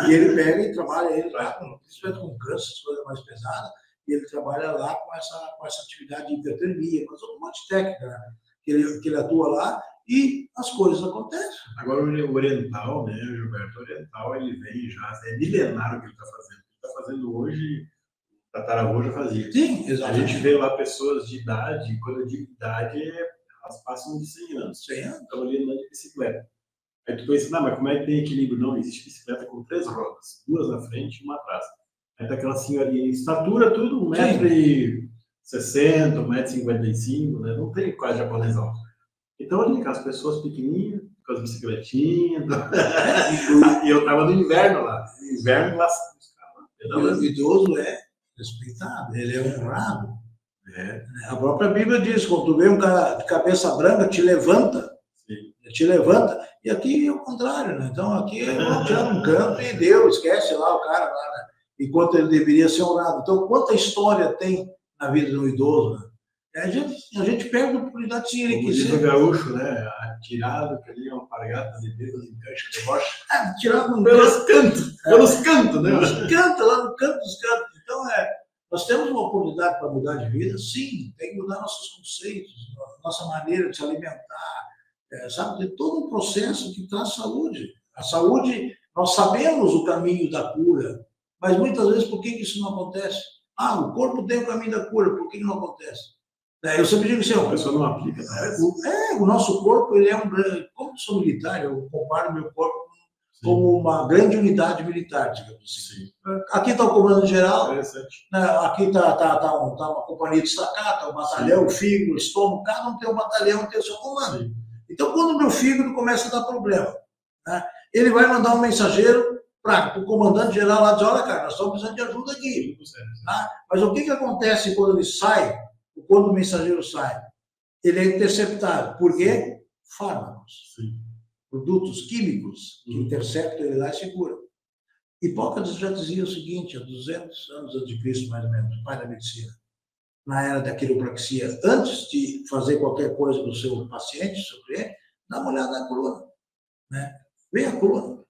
Speaker 2: E ele pega e trabalha principalmente com câncer, coisa mais pesada, e ele trabalha lá com essa atividade de hipertermia, mas um monte de técnica, né? que ele atua lá, e as coisas acontecem.
Speaker 1: Agora, o oriental, né, o Gilberto, o oriental, ele vem já, é milenário o que ele está fazendo. O que está fazendo hoje, o tataravô já fazia.
Speaker 2: Sim, exatamente.
Speaker 1: A gente vê lá pessoas de idade, quando eu digo idade, elas passam de 100 anos.
Speaker 2: 100 anos.
Speaker 1: Estão ali andando de bicicleta. Aí tu pensa, mas como é que tem equilíbrio? Não, existe bicicleta com 3 rodas, 2 na frente e uma atrás. Aí tá aquela senhorinha, estatura tudo, 1,60m, 1,55m, né? Não tem quase japonês alto. Então, ali, com as pessoas pequenininhas, com as bicicletinhas. E eu estava no inverno lá. No inverno, lá,
Speaker 2: o idoso é respeitado, ele é honrado. A própria Bíblia diz: quando tu vê um cara de cabeça branca, te levanta.
Speaker 1: Sim.
Speaker 2: Te levanta. E aqui é o contrário, né? Então, aqui vão tirar um canto e Deus esquece lá o cara lá, né? Enquanto ele deveria ser honrado. Então, quanta história tem na vida do idoso, né? A gente perde a oportunidade de se enriquecer.
Speaker 1: O gaúcho, né? Atirado, que ali é uma alpargata de dedos em caixa de rocha.
Speaker 2: Tirado
Speaker 1: pelos cantos. Pelos cantos, né?
Speaker 2: Pelos cantos, lá no canto dos cantos. Então, nós temos uma oportunidade para mudar de vida? Sim, tem que mudar nossos conceitos, nossa maneira de se alimentar, sabe? Tem todo um processo que traz saúde. A saúde, nós sabemos o caminho da cura, mas muitas vezes por que isso não acontece? O corpo tem o caminho da cura, por que não acontece? Eu sempre digo assim,
Speaker 1: a pessoa não aplica.
Speaker 2: O nosso corpo, ele é um grande... Como eu sou militar, eu comparo meu corpo como uma grande unidade militar, digamos assim. Sim. Aqui está o comando geral, aqui está uma companhia destacada, está o batalhão, o fígado, o estômago, cada um tem um batalhão, tem o seu comando. Sim. Então, quando o meu fígado começa a dar problema, né, ele vai mandar um mensageiro para o comandante geral lá dizer: olha, cara, nós estamos precisando de ajuda aqui. Tá? Mas o que acontece quando ele sai? Quando o mensageiro sai, ele é interceptado. Por quê? Fármacos. Sim. Produtos químicos que interceptam ele lá e seguram. Hipócrates já dizia o seguinte, há 200 anos antes de Cristo, mais ou menos, pai da medicina, na era da quiropraxia, antes de fazer qualquer coisa do seu paciente, seu cliente, dá uma olhada na coluna. Né? Vê a coluna.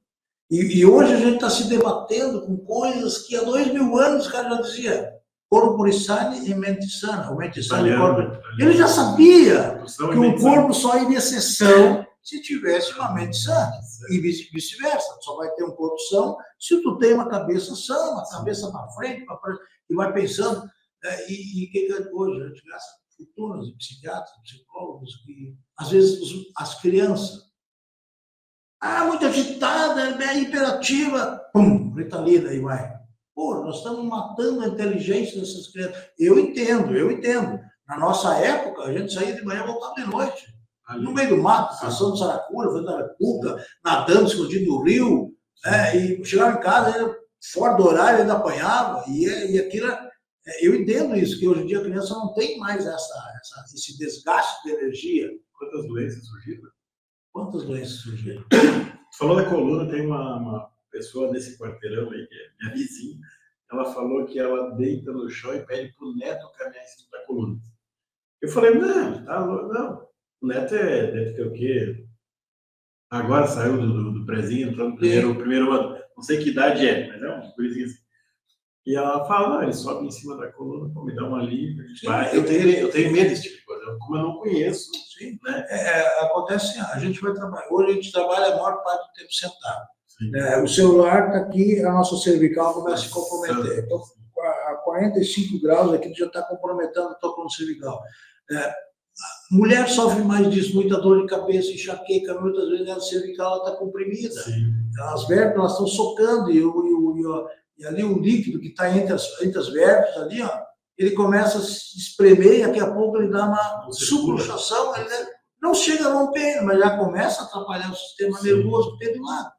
Speaker 2: E hoje a gente está se debatendo com coisas que há 2000 anos o cara já dizia. Corpore sane e mente sana. O mente sana e corpo. Ele já sabia que um corpo só iria ser são se tivesse uma mente sã. E vice-versa. Só vai ter um corpo são se tu tem uma cabeça sã, uma cabeça para frente, e vai pensando. E que hoje a gente gasta fortunas de psiquiatras, psicólogos, que às vezes as crianças. Muito agitada, hiperativa. Pum, Ritalina e vai. Pô, nós estamos matando a inteligência dessas crianças. Eu entendo. Na nossa época, a gente saía de manhã e voltava de noite. No meio do mato, caçando saracura, fazendo arapuca, nadando, escondido no rio. E chegava em casa, fora do horário, ainda apanhava. E aquilo, eu entendo isso, que hoje em dia a criança não tem mais esse desgaste de energia.
Speaker 1: Quantas doenças surgiram?
Speaker 2: Quantas doenças surgiram?
Speaker 1: Falou da coluna, tem uma pessoa nesse quarteirão aí, que é minha vizinha, ela falou que ela deita no chão e pede para o neto caminhar em cima da coluna. Eu falei, não, o neto deve ter o quê? Agora saiu do prezinho, entrou no primeiro ano, não sei que idade é, mas é uma coisinha assim. E ela fala, ele sobe em cima da coluna para me dar uma alívio. Eu tenho medo desse tipo de coisa, como eu não conheço. Sim, né?
Speaker 2: Acontece assim, a gente vai trabalhar, hoje a gente trabalha a maior parte do tempo sentado. O celular está aqui, a nossa cervical começa a se comprometer. Então, a 45 graus aqui já está comprometendo a tua coluna cervical. Mulher sofre mais disso, muita dor de cabeça, enxaqueca, muitas vezes a cervical está comprimida.
Speaker 1: Sim.
Speaker 2: As vértebras estão socando e ali o líquido que está entre as vértebras ali, ó, ele começa a se espremer e daqui a pouco ele dá uma subluxação, ele não chega a romper, mas já começa a atrapalhar o sistema nervoso que tem do lado.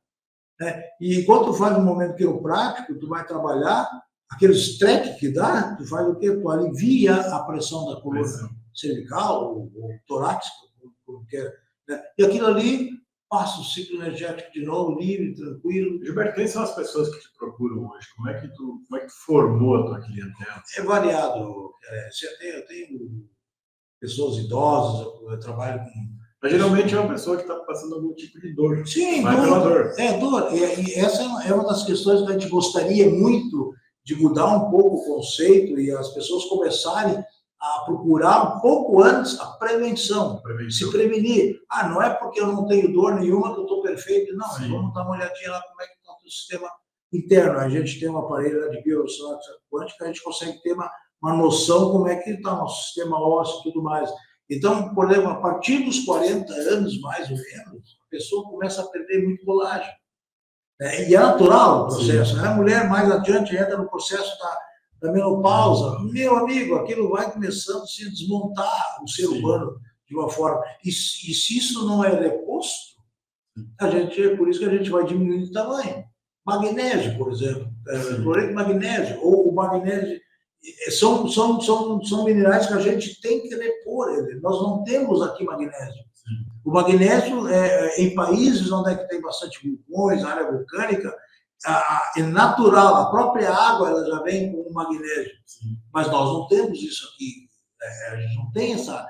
Speaker 2: Né? E quando tu faz um momento quiroprático, tu vai trabalhar, aquele stretch que dá, tu faz o quê? Tu alivia a pressão da coluna cervical ou torácica, como quer, né? E aquilo ali passa o ciclo energético de novo, livre, tranquilo.
Speaker 1: Gilberto, quem são as pessoas que te procuram hoje? Como é que tu formou a tua clientela?
Speaker 2: É variado. Eu tenho pessoas idosas, eu trabalho com...
Speaker 1: Mas geralmente é uma pessoa que está passando algum tipo de dor.
Speaker 2: Sim,
Speaker 1: vai pela dor.
Speaker 2: Dor. E essa é uma das questões que a gente gostaria muito de mudar um pouco o conceito e as pessoas começarem a procurar um pouco antes a prevenção. Se prevenir. Não é porque eu não tenho dor nenhuma que eu estou perfeito. Não, vamos dar uma olhadinha lá como é que está o sistema interno. A gente tem um aparelho lá de biorressonância quântica, a gente consegue ter uma noção como é que está o nosso sistema ósseo e tudo mais. Então, por exemplo, a partir dos 40 anos, mais ou menos, a pessoa começa a perder muito colágeno. E é natural o processo. A mulher mais adiante entra no processo da menopausa. Meu amigo, aquilo vai começando a se desmontar o ser humano de uma forma. E se isso não é reposto, por isso que a gente vai diminuindo o tamanho. Magnésio, por exemplo, cloreto de magnésio, ou o magnésio, são minerais que a gente tem que repor. Nós não temos aqui magnésio. O magnésio, em países onde é que tem bastante vulcões, área vulcânica, é natural, a própria água ela já vem com o magnésio. Mas nós não temos isso aqui. A gente não tem essa,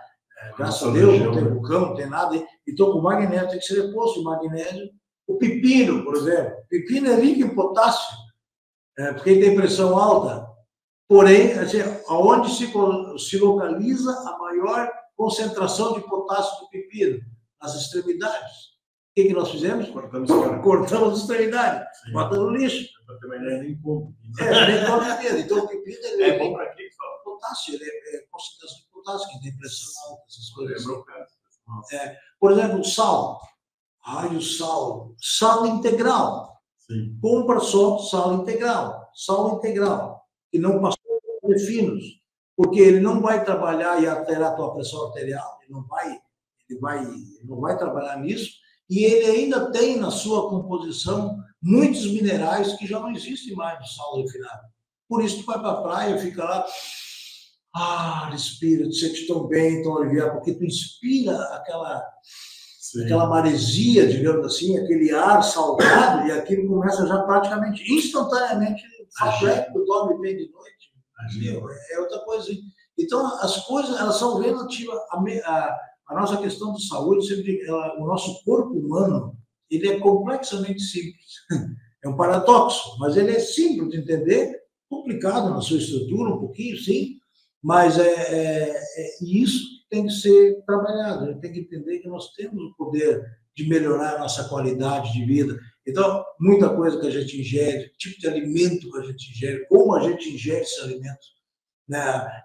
Speaker 2: graças a Deus, não tem vulcão, não tem nada. Então, o magnésio tem que ser reposto. O magnésio, o pepino, por exemplo. O pepino é rico em potássio, porque ele tem pressão alta. Porém, aonde se localiza a maior concentração de potássio do pepino? Nas extremidades. O que nós fizemos? Cortamos as extremidades, botamos no lixo.
Speaker 1: Nem como.
Speaker 2: Nem come mesmo. Então, o pepino
Speaker 1: é bom para quê?
Speaker 2: Potássio, ele é concentração de potássio, que tem pressão alta, essas coisas.
Speaker 1: É meu caso.
Speaker 2: Por exemplo, o sal. Sal integral. Compra só sal integral. Sal integral. Que não passou por refinos. Porque ele não vai trabalhar e alterar a tua pressão arterial. Ele não vai trabalhar nisso. E ele ainda tem na sua composição muitos minerais que já não existem mais no sal refinado. Por isso, tu vai para a praia, fica lá, respira, tu sente tão bem, tão aliviado, porque tu inspira aquela maresia, digamos assim, aquele ar salgado, e aquilo começa já praticamente, instantaneamente, tu dorme bem de noite. É outra coisa. Então, as coisas, elas são relativas a nossa questão de saúde, o nosso corpo humano, ele é complexamente simples. É um paradoxo, mas ele é simples de entender, complicado na sua estrutura, um pouquinho, sim, mas isso tem que ser trabalhado. A gente tem que entender que nós temos o poder de melhorar a nossa qualidade de vida. Então, muita coisa que a gente ingere, tipo de alimento que a gente ingere, como a gente ingere esses alimentos.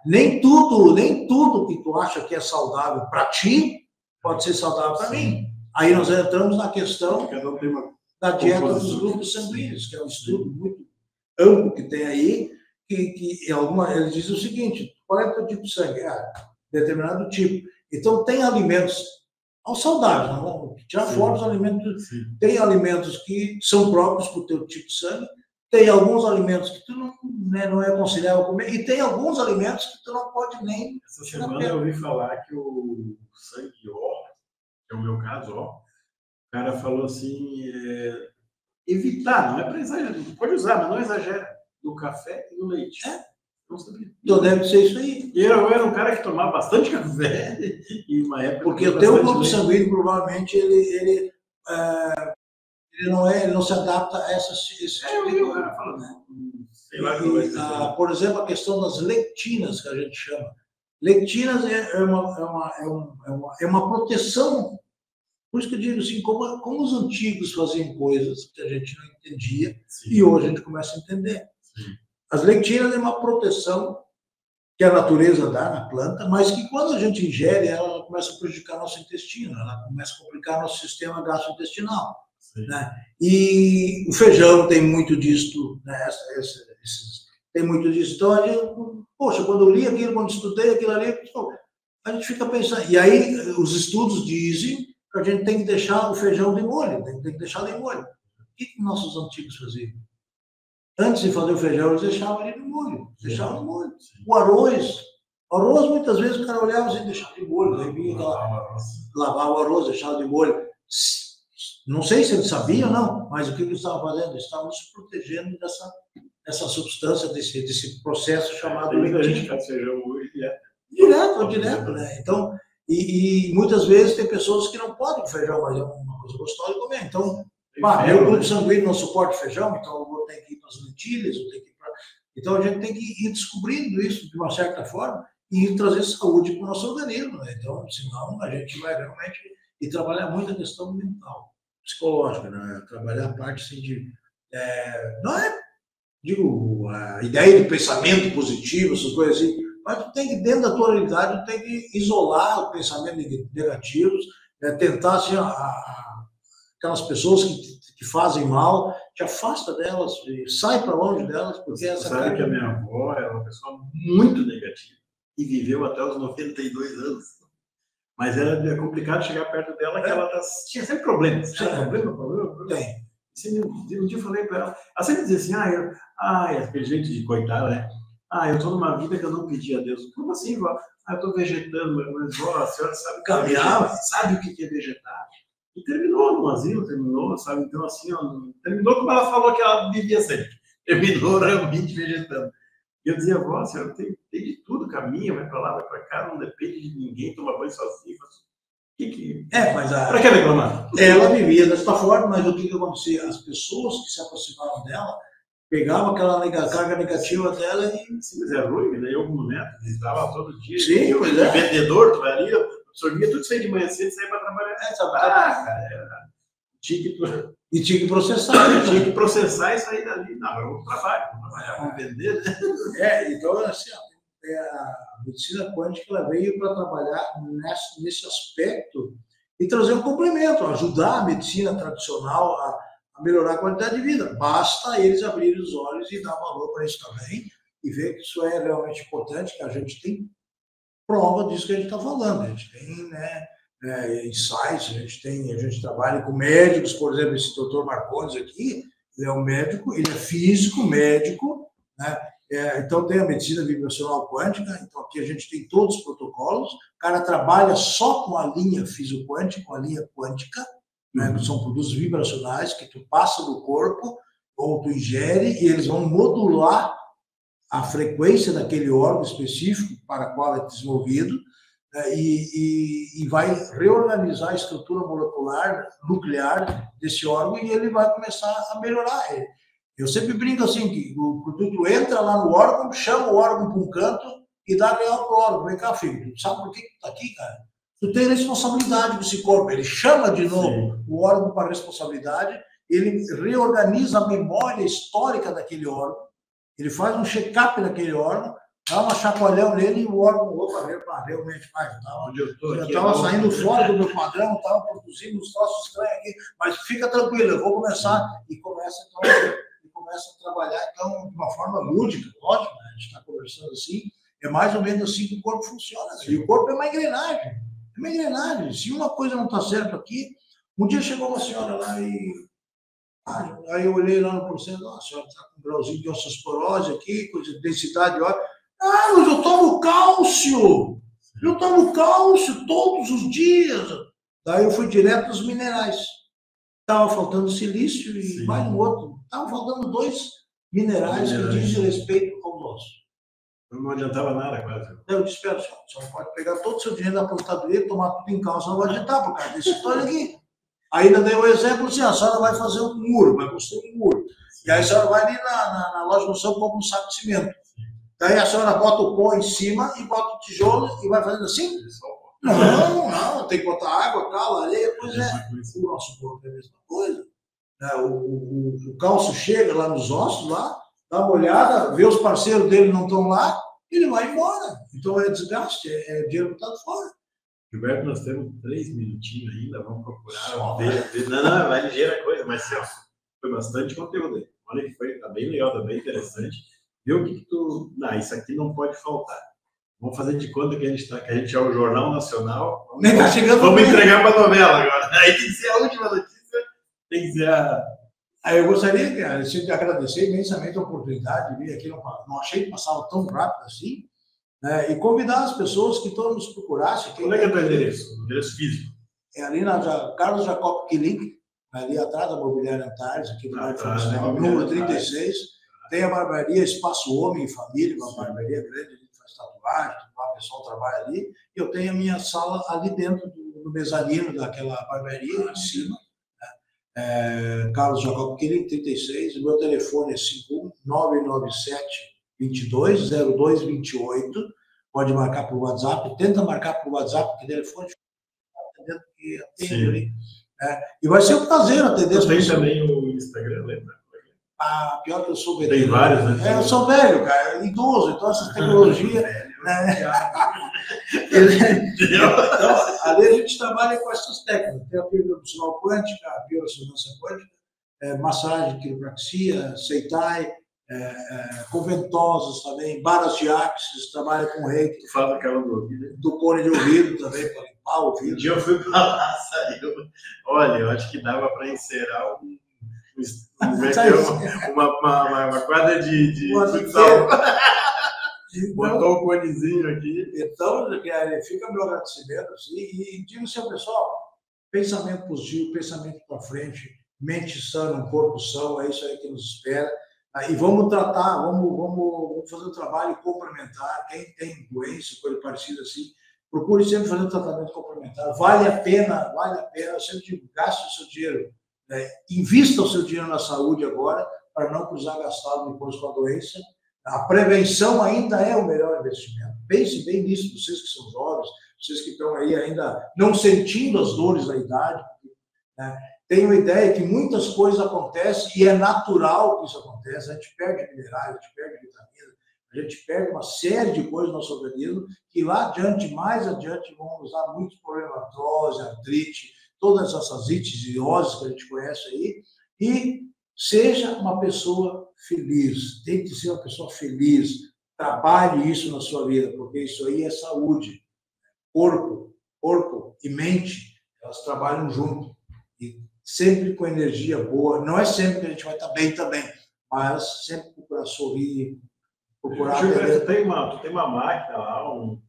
Speaker 2: Nem tudo que tu acha que é saudável para ti pode ser saudável para mim. Aí nós entramos na questão da dieta dos grupos sanguíneos, que é um estudo muito amplo que tem aí, que ele diz o seguinte: qual é o teu tipo de sangue? Determinado tipo. Então, tem alimentos saudáveis, não vamos tirar fora os alimentos. Tem alimentos que são próprios para o teu tipo de sangue. Tem alguns alimentos que tu não é aconselhável comer, e tem alguns alimentos que tu não pode nem...
Speaker 1: Essa semana eu ouvi falar que o sangue O, que é o meu caso, o cara falou assim, evitar, não é para exagerar, pode usar, mas não exagera, do café e do leite. Não sabia.
Speaker 2: Então deve ser isso aí.
Speaker 1: Eu era um cara que tomava bastante café, e uma época...
Speaker 2: Porque o teu grupo sanguíneo, provavelmente, ele não se adapta a esse tipo de coisa. Por exemplo, a questão das lectinas, que a gente chama. Lectinas é uma proteção. Por isso que eu digo assim, como os antigos faziam coisas que a gente não entendia, e hoje a gente começa a entender. As lectinas é uma proteção que a natureza dá na planta, mas que quando a gente ingere, ela começa a prejudicar nosso intestino, ela começa a complicar nosso sistema gastrointestinal. Né? E o feijão tem muito disso, né? Tem muito disso. Então, poxa, quando eu li aquilo, quando estudei aquilo ali, a gente fica pensando. E aí, os estudos dizem que a gente tem que deixar o feijão de molho, tem que deixar de molho. O que nossos antigos faziam? Antes de fazer o feijão, eles deixavam ele no molho. Deixavam no molho. O arroz, muitas vezes, o cara olhava e deixava de molho. Daí vinha lavar o arroz, deixava de molho. Não sei se eles sabiam ou não, mas o que eles estavam fazendo? Eles estavam se protegendo dessa substância, desse processo chamado lectina. Direto, né? Então, e muitas vezes tem pessoas que não podem feijão, mas é uma coisa gostosa de comer. Então, meu grupo sanguíneo não suporta feijão, então eu vou ter que ir para as lentilhas, então a gente tem que ir descobrindo isso de uma certa forma e ir trazer saúde para o nosso organismo, né? Então, senão a gente vai realmente e trabalhar muito a questão mental, psicológica, né? Trabalhar a parte assim de não é, digo, a ideia de pensamento positivo, essas coisas assim, mas tu tem que, dentro da tua realidade, tu tem que isolar os pensamentos negativos, tentar assim, aquelas pessoas que fazem mal, te afasta delas, sai para longe delas, porque essa
Speaker 1: sabe que a minha avó era uma pessoa muito negativa e viveu até os 92 anos. Mas era complicado chegar perto dela, que ela tinha sempre problemas. Problema.
Speaker 2: Tem.
Speaker 1: Um dia eu falei para ela, ela sempre dizia assim, aquele jeito de coitada, né? Eu estou numa vida que eu não pedi a Deus. Como assim, vó? Eu estou vegetando, mas vó, a senhora sabe sabe o que é vegetar? E terminou no asilo, sabe? Então, assim, terminou como ela falou que ela vivia sempre. Terminou realmente vegetando. E eu dizia, vó, a senhora tem de tudo, caminha, vai para lá, vai para cá, não depende de ninguém, toma banho sozinho.
Speaker 2: Mas
Speaker 1: para que reclamar?
Speaker 2: Ela vivia dessa forma, mas o que acontecia? As pessoas que se aproximavam dela pegavam aquela carga negativa dela e...
Speaker 1: Sim, mas é ruim, né? Eu como neto, visitava todo dia.
Speaker 2: Sim, pois é.
Speaker 1: Vendedor, tu vai ali, absorvia tudo isso aí de manhã cedo e saía para trabalhar.
Speaker 2: E tinha que processar.
Speaker 1: Tinha que processar e sair dali. Não, é outro trabalho. Vamos vender.
Speaker 2: Então, assim, a medicina quântica ela veio para trabalhar nesse aspecto e trazer um complemento, ajudar a medicina tradicional a melhorar a qualidade de vida. Basta eles abrirem os olhos e dar valor para isso também e ver que isso é realmente importante, que a gente tem prova disso que a gente está falando. A gente tem, insights, a gente trabalha com médicos, por exemplo, esse doutor Marcondes aqui, ele é um médico, ele é físico, médico, né? Então tem a medicina vibracional quântica, então aqui a gente tem todos os protocolos, o cara trabalha só com a linha fisioquântica, com a linha quântica, né? São produtos vibracionais que tu passa do corpo, ou tu ingere, e eles vão modular a frequência daquele órgão específico para o qual é desenvolvido, e vai reorganizar a estrutura molecular, nuclear desse órgão e ele vai começar a melhorar. Eu sempre brinco assim, que o produto entra lá no órgão, chama o órgão para um canto e dá real para o órgão. Vem cá, filho, tu sabe por que tu está aqui, cara? Tu tem responsabilidade com esse corpo. Ele chama de novo o órgão para a responsabilidade, ele reorganiza a memória histórica daquele órgão, ele faz um check-up daquele órgão, dá uma chacoalhão nele e o órgão, realmente faz. Eu estava saindo fora do meu padrão, estava produzindo uns troços estranhos aqui, mas fica tranquilo, eu vou começar. E começa a trabalhar, então, de uma forma lúdica, lógico, né? A gente está conversando assim, é mais ou menos assim que o corpo funciona. E o corpo é uma engrenagem. Se uma coisa não está certa aqui, um dia chegou uma senhora lá e... aí eu olhei lá no processo, a senhora está com um grauzinho de osteoporose aqui, coisa de densidade de óleo. Mas eu tomo cálcio! Eu tomo cálcio todos os dias. Daí eu fui direto nos minerais. Estava faltando silício e mais um outro. Estavam faltando 2 minerais que dizem respeito ao nosso.
Speaker 1: Não adiantava nada, quase.
Speaker 2: Eu disse, espera, senhor pode pegar todo o seu dinheiro da aposentadoria, tomar tudo em cálcio, não vai adiantar por causa dessa história aqui. Ainda dei o exemplo assim, a senhora vai fazer um muro, vai construir um muro. E aí a senhora vai ali na loja de construção e compra um saco de cimento. Daí a senhora bota o pó em cima e bota o tijolo e vai fazendo assim? Não, tem que botar água, cal, areia, pois é. O nosso corpo é a mesma coisa. O cálcio chega lá nos ossos, lá, dá uma olhada, vê os parceiros dele não estão lá, ele vai embora. Então é desgaste, é dinheiro botado fora.
Speaker 1: Gilberto, nós temos 3 minutinhos ainda, vamos procurar ver. Não, vai ligeira coisa, mas Celso, foi bastante conteúdo aí. Olha que foi, tá bem legal, tá bem interessante. Vê o que tu... Não, isso aqui não pode faltar. Vamos fazer de conta que a gente é o Jornal Nacional. Vamos entregar para a novela agora. Aí tem que ser a última notícia, tem que ser a...
Speaker 2: Eu gostaria de agradecer imensamente a oportunidade de vir aqui, não achei que passava tão rápido assim, né? E convidar as pessoas que estão nos procurassem.
Speaker 1: Qual é que é o teu endereço? O endereço físico?
Speaker 2: É ali na Carlos Jacob Killing, ali atrás da Mobiliária Antares, aqui no bairro Florestal, número 36. Tem a barbearia Espaço Homem e Família, uma barbearia grande, a gente faz tatuagem, o pessoal trabalha ali. E eu tenho a minha sala ali dentro do mezanino daquela barbearia, em cima. Carlos Jacob Killing, 36. O meu telefone é 51997-220228. Pode marcar por WhatsApp. Tenta marcar por WhatsApp, porque o telefone que atende ali. E vai ser um prazer atender as
Speaker 1: pessoas. Tem também o Instagram, lembra?
Speaker 2: Pior que eu sou velho.
Speaker 1: Tem vários, né?
Speaker 2: Eu sou velho, cara, idoso, então essas tecnologias. Então, ali a gente trabalha com essas técnicas. Tem a bioressonância quântica, a bioressonância quântica, massagem, quiropraxia, Seitai, com ventosas também, varas de axis, trabalha com reiki.
Speaker 1: Tu faz aquela do ouvido?
Speaker 2: Do cone de ouvido também, para limpar o ouvido.
Speaker 1: Um dia eu fui para lá, saiu. Olha, eu acho que dava para encerar uma quadra de futsal. Botou um conezinho aqui.
Speaker 2: Então, fica meu agradecimento. Assim, e digo assim ao pessoal, pensamento positivo, pensamento para frente, mente sã, corpo são, é isso aí que nos espera. E vamos tratar, vamos fazer um trabalho complementar. Quem tem doença, coisa parecida assim, procure sempre fazer um tratamento complementar. Vale a pena, eu sempre digo, gaste o seu dinheiro. Invista o seu dinheiro na saúde agora, para não precisar gastá-lo depois com a doença. A prevenção ainda é o melhor investimento. Pense bem nisso, vocês que são jovens, vocês que estão aí ainda não sentindo as dores da idade. Né? Tenham ideia que muitas coisas acontecem e é natural que isso aconteça. A gente perde minerais, a gente perde vitaminas, a gente perde uma série de coisas no nosso organismo que lá adiante, mais adiante, vão nos dar muitos problemas, artrose, artrite, todas essas ites e oses que a gente conhece aí. E seja uma pessoa feliz, tem que ser uma pessoa feliz, trabalhe isso na sua vida, porque isso aí é saúde. Corpo e mente, elas trabalham junto, e sempre com energia boa. Não é sempre que a gente vai estar bem também, mas sempre procurar sorrir, procurar...
Speaker 1: Tu tem uma máquina lá, um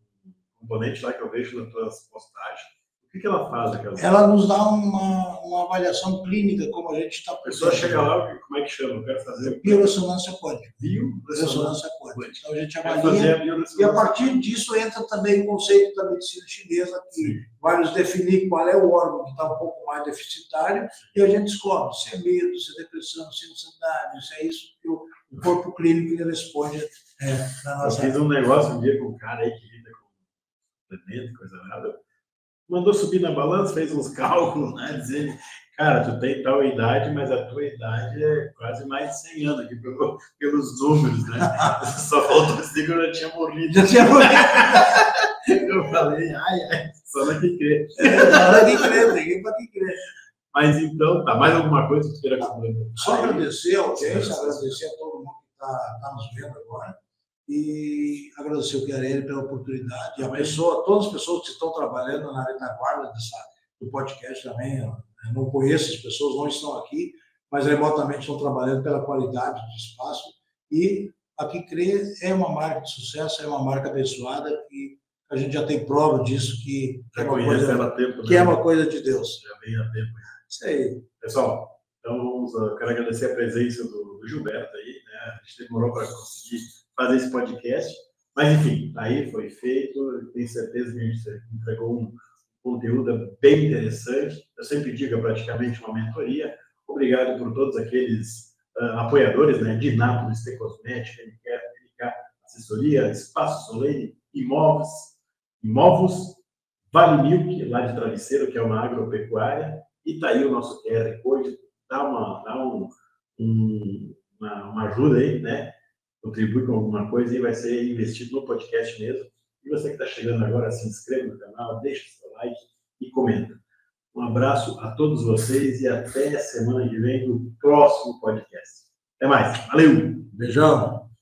Speaker 1: componente lá que eu vejo nas tuas postagens. O que ela faz?
Speaker 2: Ela nos dá uma avaliação clínica, como a gente está...
Speaker 1: A pessoa chega lá, como é que chama? Eu quero fazer...
Speaker 2: Bioressonância quântica.
Speaker 1: Bioressonância
Speaker 2: quântica. Então a gente avalia, e a partir disso entra também o conceito da medicina chinesa, que vai nos definir qual é o órgão que está um pouco mais deficitário, e a gente descobre se é medo, se é depressão, se é ansiedade, se é isso que o corpo clínico ele responde na nossa...
Speaker 1: Eu fiz um negócio um dia com um cara aí que lida com planeta, coisa nada. Mandou subir na balança, fez uns cálculos, né? Dizendo, cara, tu tem tal idade, mas a tua idade é quase mais de 100 anos aqui pelos números, né? Só faltou dizer que eu já tinha morrido. Eu falei, só não que crer.
Speaker 2: Ninguém pode crer.
Speaker 1: Mas então, tá, mais alguma coisa que tu queira complementar?
Speaker 2: Só agradecer a audiência, agradecer a todo mundo que está nos vendo agora. E agradecer o Chiarelli pela oportunidade, e todas as pessoas que estão trabalhando na retaguarda do podcast também. Eu não conheço as pessoas, não estão aqui, mas remotamente estão trabalhando pela qualidade do espaço. E a Quicrê é uma marca de sucesso, é uma marca abençoada, que a gente já tem prova disso, que é uma coisa de Deus.
Speaker 1: Já vem há tempo.
Speaker 2: Isso aí.
Speaker 1: Pessoal, então eu quero agradecer a presença do Gilberto aí, né? A gente demorou para conseguir fazer esse podcast, mas enfim, aí foi feito, tenho certeza que a gente entregou um conteúdo bem interessante. Eu sempre digo, é praticamente uma mentoria. Obrigado por todos aqueles apoiadores, né? De Nápoles, T Cosmética, NK Assessoria, Espaço Solene, Imóveis, Vale Milk, lá de Travesseiro, que é uma agropecuária, e tá aí o nosso QR Code, dá uma ajuda aí, né? contribui com alguma coisa e vai ser investido no podcast mesmo. E você que está chegando agora, se inscreva no canal, deixa seu like e comenta. Um abraço a todos vocês e até semana que vem no próximo podcast. Até mais. Valeu!
Speaker 2: Beijão!